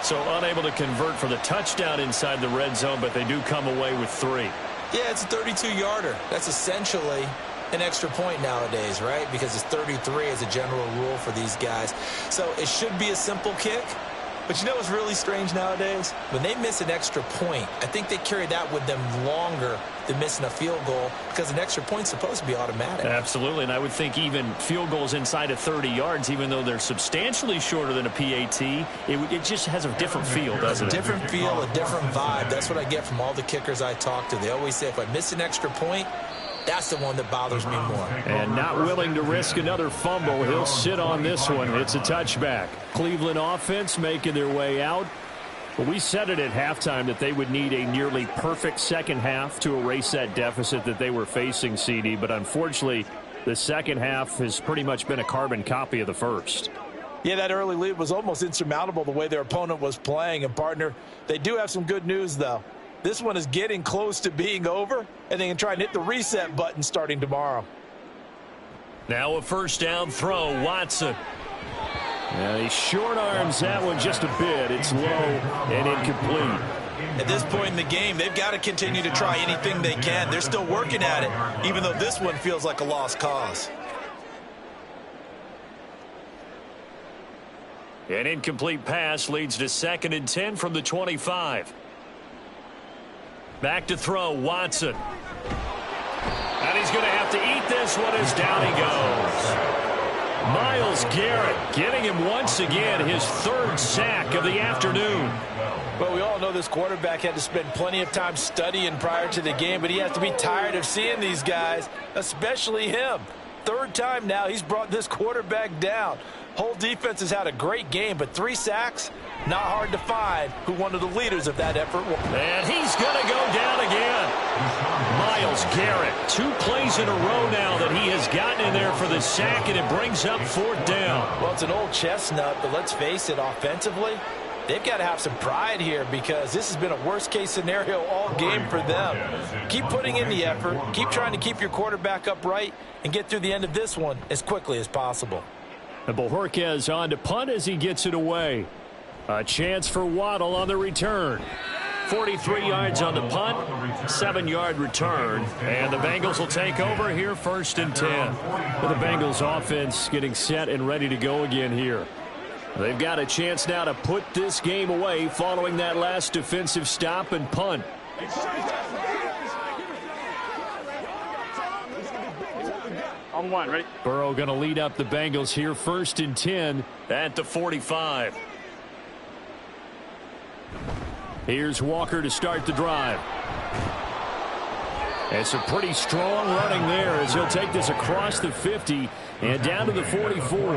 Speaker 6: So unable to convert for the touchdown inside the red zone, but they do come away with 3.
Speaker 7: Yeah, it's a 32-yarder. That's essentially an extra point nowadays, right? Because it's 33 as a general rule for these guys. So it should be a simple kick. But you know what's really strange nowadays? When they miss an extra point, I think they carry that with them longer than missing a field goal, because an extra point's supposed to be automatic.
Speaker 6: Absolutely, and I would think even field goals inside of 30 yards, even though they're substantially shorter than a PAT, it just has a different feel, doesn't it?
Speaker 7: A different feel, a different vibe. That's what I get from all the kickers I talk to. They always say, if I miss an extra point, that's the one that bothers me more.
Speaker 2: And not willing to risk another fumble. He'll sit on this one. It's a touchback. Cleveland offense making their way out. But we said it at halftime that they would need a nearly perfect second half to erase that deficit that they were facing, CD. But unfortunately, the second half has pretty much been a carbon copy of the first.
Speaker 9: Yeah, that early lead was almost insurmountable the way their opponent was playing. And, partner, they do have some good news, though. This one is getting close to being over, and they can try and hit the reset button starting tomorrow.
Speaker 6: Now a first down throw, Watson.
Speaker 2: Now he short arms that one just a bit. It's low and incomplete.
Speaker 7: At this point in the game, they've got to continue to try anything they can. They're still working at it, even though this one feels like a lost cause.
Speaker 6: An incomplete pass leads to 2nd and 10 from the 25. Back to throw, Watson. And he's going to have to eat this one as down he goes. Myles Garrett getting him once again his 3rd sack of the afternoon.
Speaker 9: Well, we all know this quarterback had to spend plenty of time studying prior to the game, but he has to be tired of seeing these guys, especially him. 3rd time now he's brought this quarterback down. Whole defense has had a great game, but 3 sacks, not hard to find who one of the leaders of that effort was.
Speaker 6: And he's going to go down again. Myles Garrett, 2 plays in a row now that he has gotten in there for the sack, and it brings up 4th down.
Speaker 9: Well, it's an old chestnut, but let's face it, offensively, they've got to have some pride here, because this has been a worst-case scenario all game for them. Keep putting in the effort, keep trying to keep your quarterback upright, and get through the end of this one as quickly as possible.
Speaker 2: And Bojorquez on to punt as he gets it away. A chance for Waddle on the return.
Speaker 6: 43 yards on the punt, 7-yard return, and the Bengals will take over here 1st and 10.
Speaker 2: With the Bengals offense getting set and ready to go again here. They've got a chance now to put this game away following that last defensive stop and punt.
Speaker 4: On 1, ready?
Speaker 2: Burrow going to lead up the Bengals here 1st and 10
Speaker 6: at the 45.
Speaker 2: Here's Walker to start the drive. It's a pretty strong running there as he'll take this across the 50 and down to the 44.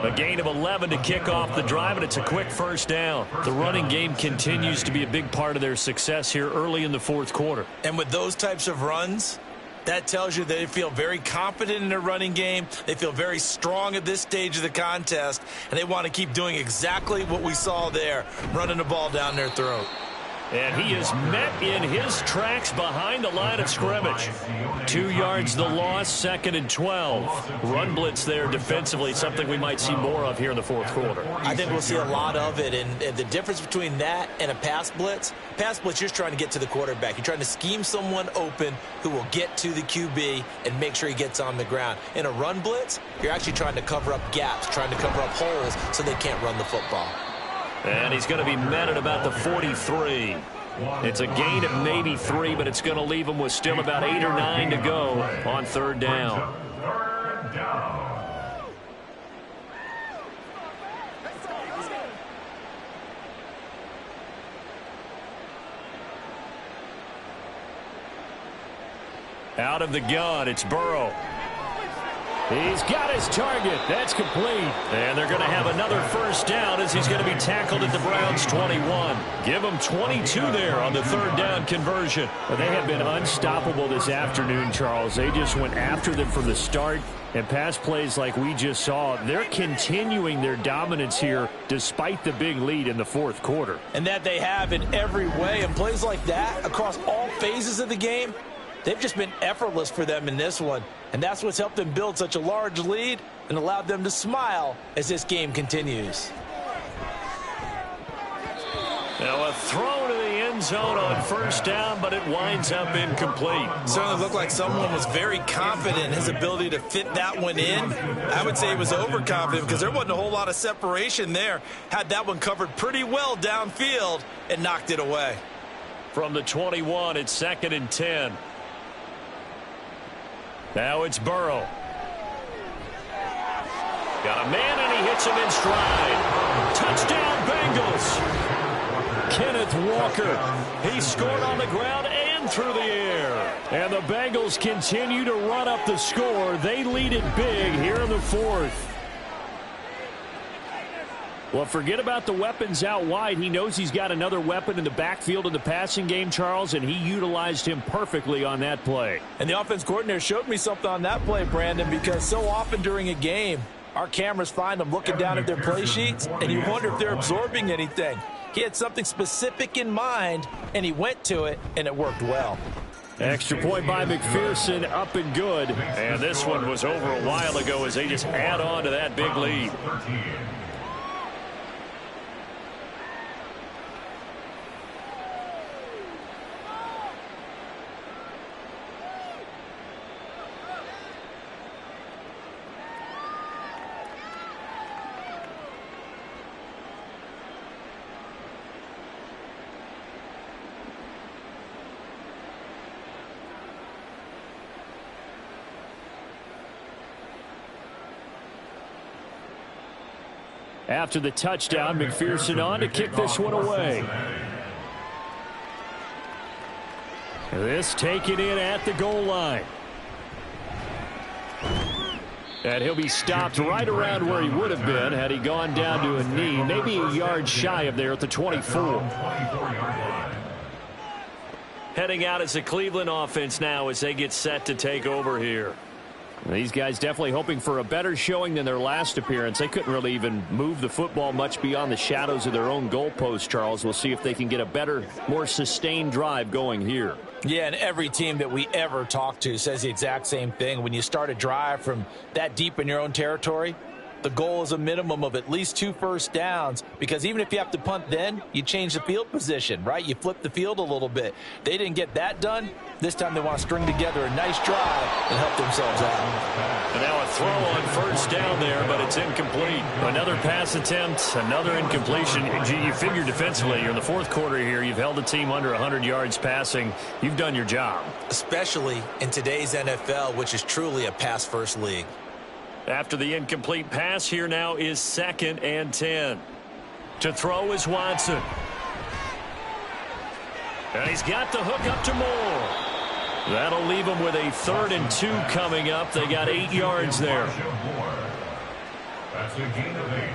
Speaker 6: A gain of 11 to kick off the drive, and it's a quick 1st down. The running game continues to be a big part of their success here early in the 4th quarter.
Speaker 7: And with those types of runs, that tells you they feel very confident in their running game. They feel very strong at this stage of the contest, and they want to keep doing exactly what we saw there, running the ball down their throat.
Speaker 6: And he is met in his tracks behind the line of scrimmage. 2 yards the loss, 2nd and 12. Run blitz there defensively, something we might see more of here in the fourth quarter.
Speaker 7: I think we'll see a lot of it, and the difference between that and a pass blitz, you're just trying to get to the quarterback. You're trying to scheme someone open who will get to the QB and make sure he gets on the ground. In a run blitz, you're actually trying to cover up gaps, trying to cover up holes so they can't run the football.
Speaker 6: And he's going to be met at about the 43. It's a gain of maybe 3, but it's going to leave him with still about 8 or 9 to go on 3rd down. Out of the gun, it's Burrow. He's got his target. That's complete. And they're going to have another 1st down as he's going to be tackled at the Browns' 21. Give them 22 there on the 3rd down conversion. But they have been unstoppable this afternoon, Charles. They just went after them from the start. And pass plays like we just saw, they're continuing their dominance here despite the big lead in the 4th quarter.
Speaker 9: And that they have in every way. And plays like that across all phases of the game, they've just been effortless for them in this one. And that's what's helped them build such a large lead and allowed them to smile as this game continues.
Speaker 6: Now a throw to the end zone on 1st down, but it winds up incomplete.
Speaker 7: Certainly looked like someone was very confident in his ability to fit that one in. I would say he was overconfident because there wasn't a whole lot of separation there. Had that one covered pretty well downfield and knocked it away.
Speaker 6: From the 21, it's 2nd and 10. Now it's Burrow. Got a man, and he hits him in stride. Touchdown, Bengals. Kenneth Walker. He scored on the ground and through the air. And the Bengals continue to run up the score. They lead it big here in the 4th. Well, forget about the weapons out wide. He knows he's got another weapon in the backfield in the passing game, Charles, and he utilized him perfectly on that play.
Speaker 9: And the offense coordinator showed me something on that play, Brandon, because so often during a game, our cameras find them looking down at their play sheets, and you wonder if they're absorbing anything. He had something specific in mind, and he went to it, and it worked well.
Speaker 6: Extra point by McPherson, up and good. And this one was over a while ago as they just add on to that big lead. After the touchdown, McPherson on to kick this one away. This taken in at the goal line. And he'll be stopped right around where he would have been had he gone down to a knee, maybe a yard shy of there at the 24. Heading out as the Cleveland offense now as they get set to take over here. These guys definitely hoping for a better showing than their last appearance. They couldn't really even move the football much beyond the shadows of their own goalpost, Charles. We'll see if they can get a better, more sustained drive going here.
Speaker 9: Yeah, and every team that we ever talk to says the exact same thing. When you start a drive from that deep in your own territory, the goal is a minimum of at least 2 first downs, because even if you have to punt then, you change the field position, right? You flip the field a little bit. They didn't get that done. This time they want to string together a nice drive and help themselves out.
Speaker 6: And now a throw on first down there, but it's incomplete. Another pass attempt, another incompletion. You figure defensively, you're in the 4th quarter here. You've held the team under 100 yards passing. You've done your job.
Speaker 7: Especially in today's NFL, which is truly a pass-first league.
Speaker 6: After the incomplete pass, here now is 2nd and 10. To throw is Watson. And he's got the hook up to Moore. That'll leave him with a 3rd and 2 coming up. They got 8 yards there.
Speaker 5: That's a gain of 8.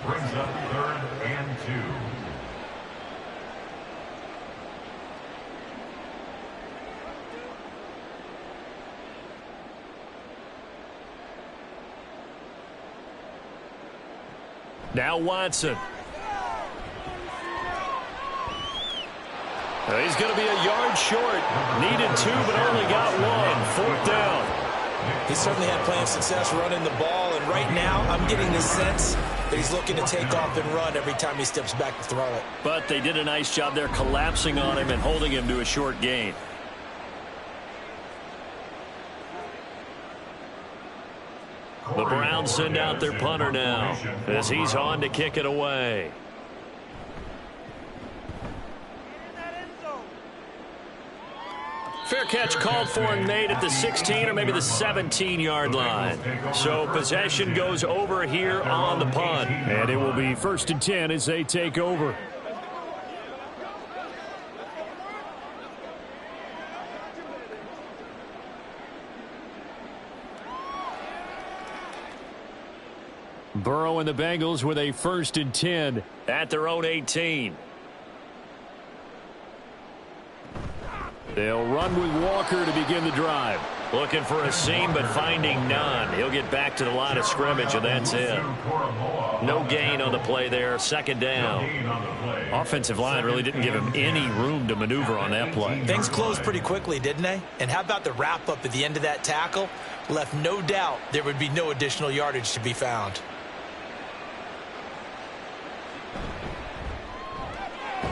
Speaker 5: Brings up 3rd and 2.
Speaker 6: Now Watson. He's going to be a yard short. Needed 2, but only got 1. 4th down.
Speaker 7: He certainly had plenty of success running the ball, and right now I'm getting the sense that he's looking to take off and run every time he steps back to throw it.
Speaker 6: But they did a nice job there collapsing on him and holding him to a short gain. The Browns send out their punter now as he's on to kick it away. Fair catch called for and made at the 16 or maybe the 17-yard line. So possession goes over here on the punt. And it will be 1st and 10 as they take over. Burrow and the Bengals with a 1st and 10 at their own 18. They'll run with Walker to begin the drive. Looking for a seam, but finding none. He'll get back to the line of scrimmage, and that's it. No gain on the play there. 2nd down. Offensive line really didn't give him any room to maneuver on that play.
Speaker 7: Things closed pretty quickly, didn't they? And how about the wrap-up at the end of that tackle? Left no doubt there would be no additional yardage to be found.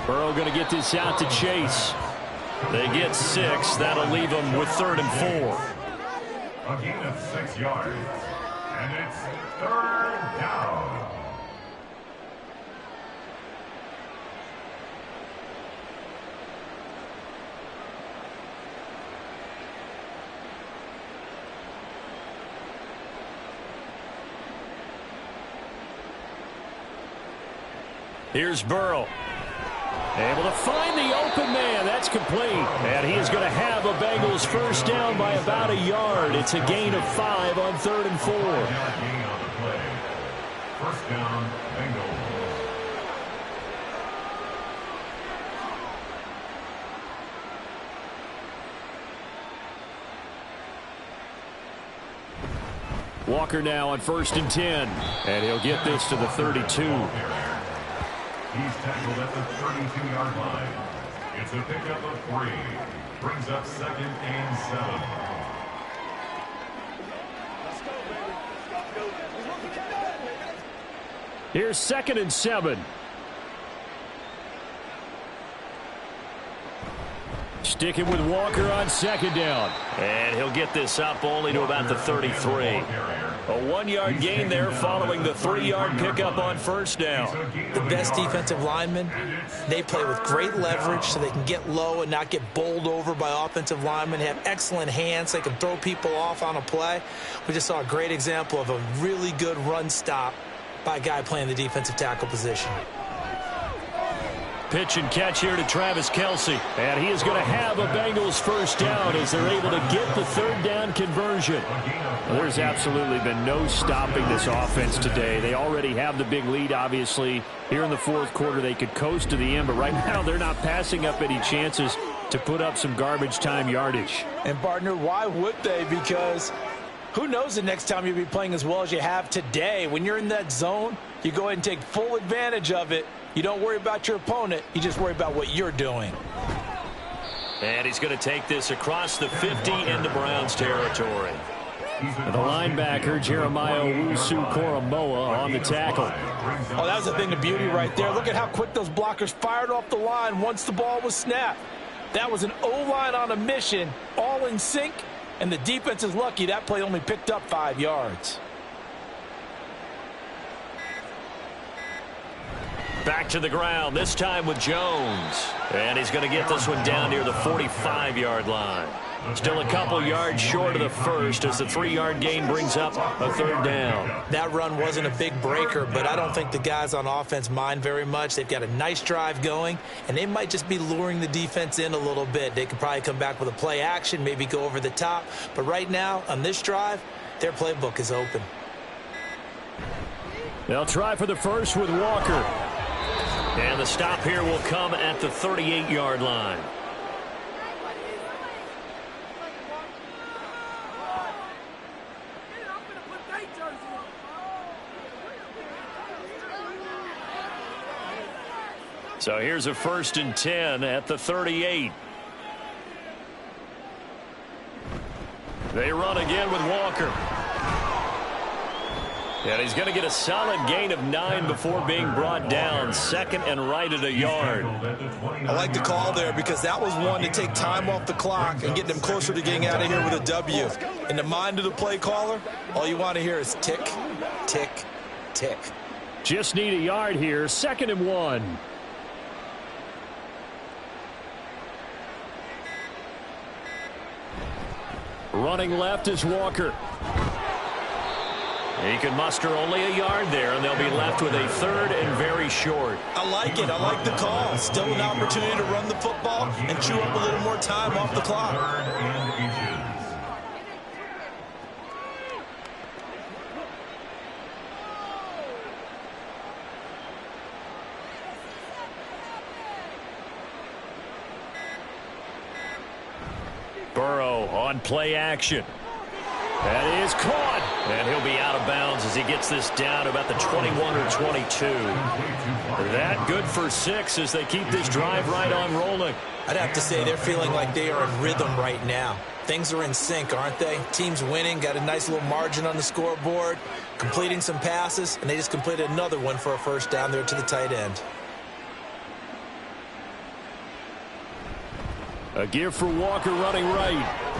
Speaker 6: Burrow going to get this out to Chase. They get 6. That'll leave them with 3rd and 4.
Speaker 5: A gain of 6 yards. And it's 3rd down.
Speaker 6: Here's Burrow. Able to find the open man. That's complete. And he is going to have a Bengals 1st down by about a yard. It's a gain of 5 on 3rd and 4.
Speaker 5: 1st down, Bengals.
Speaker 6: Walker now on 1st and 10. And he'll get this to the 32.
Speaker 5: He's tackled at the 32-yard line. It's a pickup of 3. Brings up 2nd and 7.
Speaker 6: Here's 2nd and 7. Sticking with Walker on 2nd down. And he'll get this up only to about the 33. A 1-yard gain there following the 3-yard pickup on 1st down.
Speaker 7: The best defensive linemen, they play with great leverage so they can get low and not get bowled over by offensive linemen. They have excellent hands. They can throw people off on a play. We just saw a great example of a really good run stop by a guy playing the defensive tackle position.
Speaker 6: Pitch and catch here to Travis Kelce. And he is going to have a Bengals 1st down as they're able to get the 3rd down conversion. Well, there's absolutely been no stopping this offense today. They already have the big lead, obviously. Here in the 4th quarter, they could coast to the end, but right now they're not passing up any chances to put up some garbage time yardage.
Speaker 7: And, partner, why would they? Because who knows the next time you'll be playing as well as you have today. When you're in that zone, you go ahead and take full advantage of it. You don't worry about your opponent. You just worry about what you're doing.
Speaker 6: And he's going to take this across the 50 into Browns territory. And the linebacker, Jeremiah Owusu-Koramoah, on the tackle.
Speaker 7: Oh, that was a thing of beauty right there. Look at how quick those blockers fired off the line once the ball was snapped. That was an O-line on a mission, all in sync, and the defense is lucky that play only picked up 5 yards.
Speaker 6: Back to the ground, this time with Jones. And he's going to get this one down near the 45-yard line. Still a couple yards short of the 1st as the 3-yard gain brings up a 3rd down.
Speaker 7: That run wasn't a big breaker, but I don't think the guys on offense mind very much. They've got a nice drive going, and they might just be luring the defense in a little bit. They could probably come back with a play action, maybe go over the top. But right now, on this drive, their playbook is open.
Speaker 6: They'll try for the 1st with Walker. And the stop here will come at the 38-yard line. So here's a 1st and 10 at the 38. They run again with Walker. And he's going to get a solid gain of 9 before being brought down. 2nd and right at a yard.
Speaker 7: I like the call there because that was one to take time off the clock and get them closer to getting out of here with a W. In the mind of the play caller, all you want to hear is tick, tick, tick.
Speaker 6: Just need a yard here. 2nd and 1. Running left is Walker. He can muster only a yard there, and they'll be left with a 3rd and very short.
Speaker 7: I like it. I like the call. Still an opportunity to run the football and chew up a little more time off the clock.
Speaker 5: 3rd and inches.
Speaker 6: Burrow on play action. That is caught. And he'll be out of bounds as he gets this down about the 21 or 22. That good for 6 as they keep this drive right on rolling.
Speaker 7: I'd have to say they're feeling like they are in rhythm right now. Things are in sync, aren't they? Team's winning, got a nice little margin on the scoreboard, completing some passes, and they just completed another one for a 1st down there to the tight end.
Speaker 6: A give for Walker running right.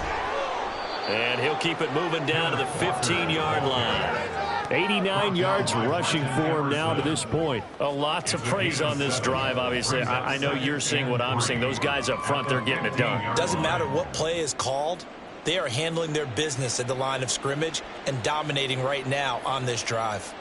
Speaker 6: And he'll keep it moving down to the 15-yard line. 89 yards rushing for him now to this point. A lot to praise on this drive, obviously. I know you're seeing what I'm seeing. Those guys up front, they're getting it done.
Speaker 7: Doesn't matter what play is called. They are handling their business at the line of scrimmage and dominating right now on this drive.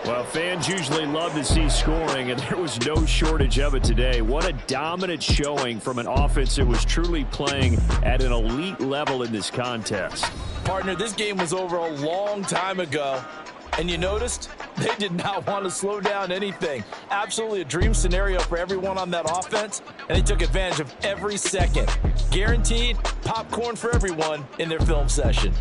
Speaker 6: Well, fans usually love to see scoring, and there was no shortage of it today. What a dominant showing from an offense that was truly playing at an elite level in this contest.
Speaker 9: Partner, this game was over a long time ago, and you noticed they did not want to slow down anything. Absolutely a dream scenario for everyone on that offense, and they took advantage of every second. Guaranteed popcorn for everyone in their film session.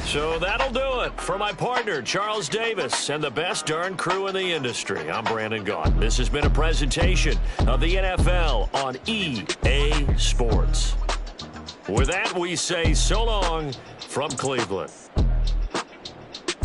Speaker 6: So that'll do it for my partner, Charles Davis, and the best darn crew in the industry. I'm Brandon Gaudin. This has been a presentation of the NFL on EA Sports. With that, we say so long from Cleveland.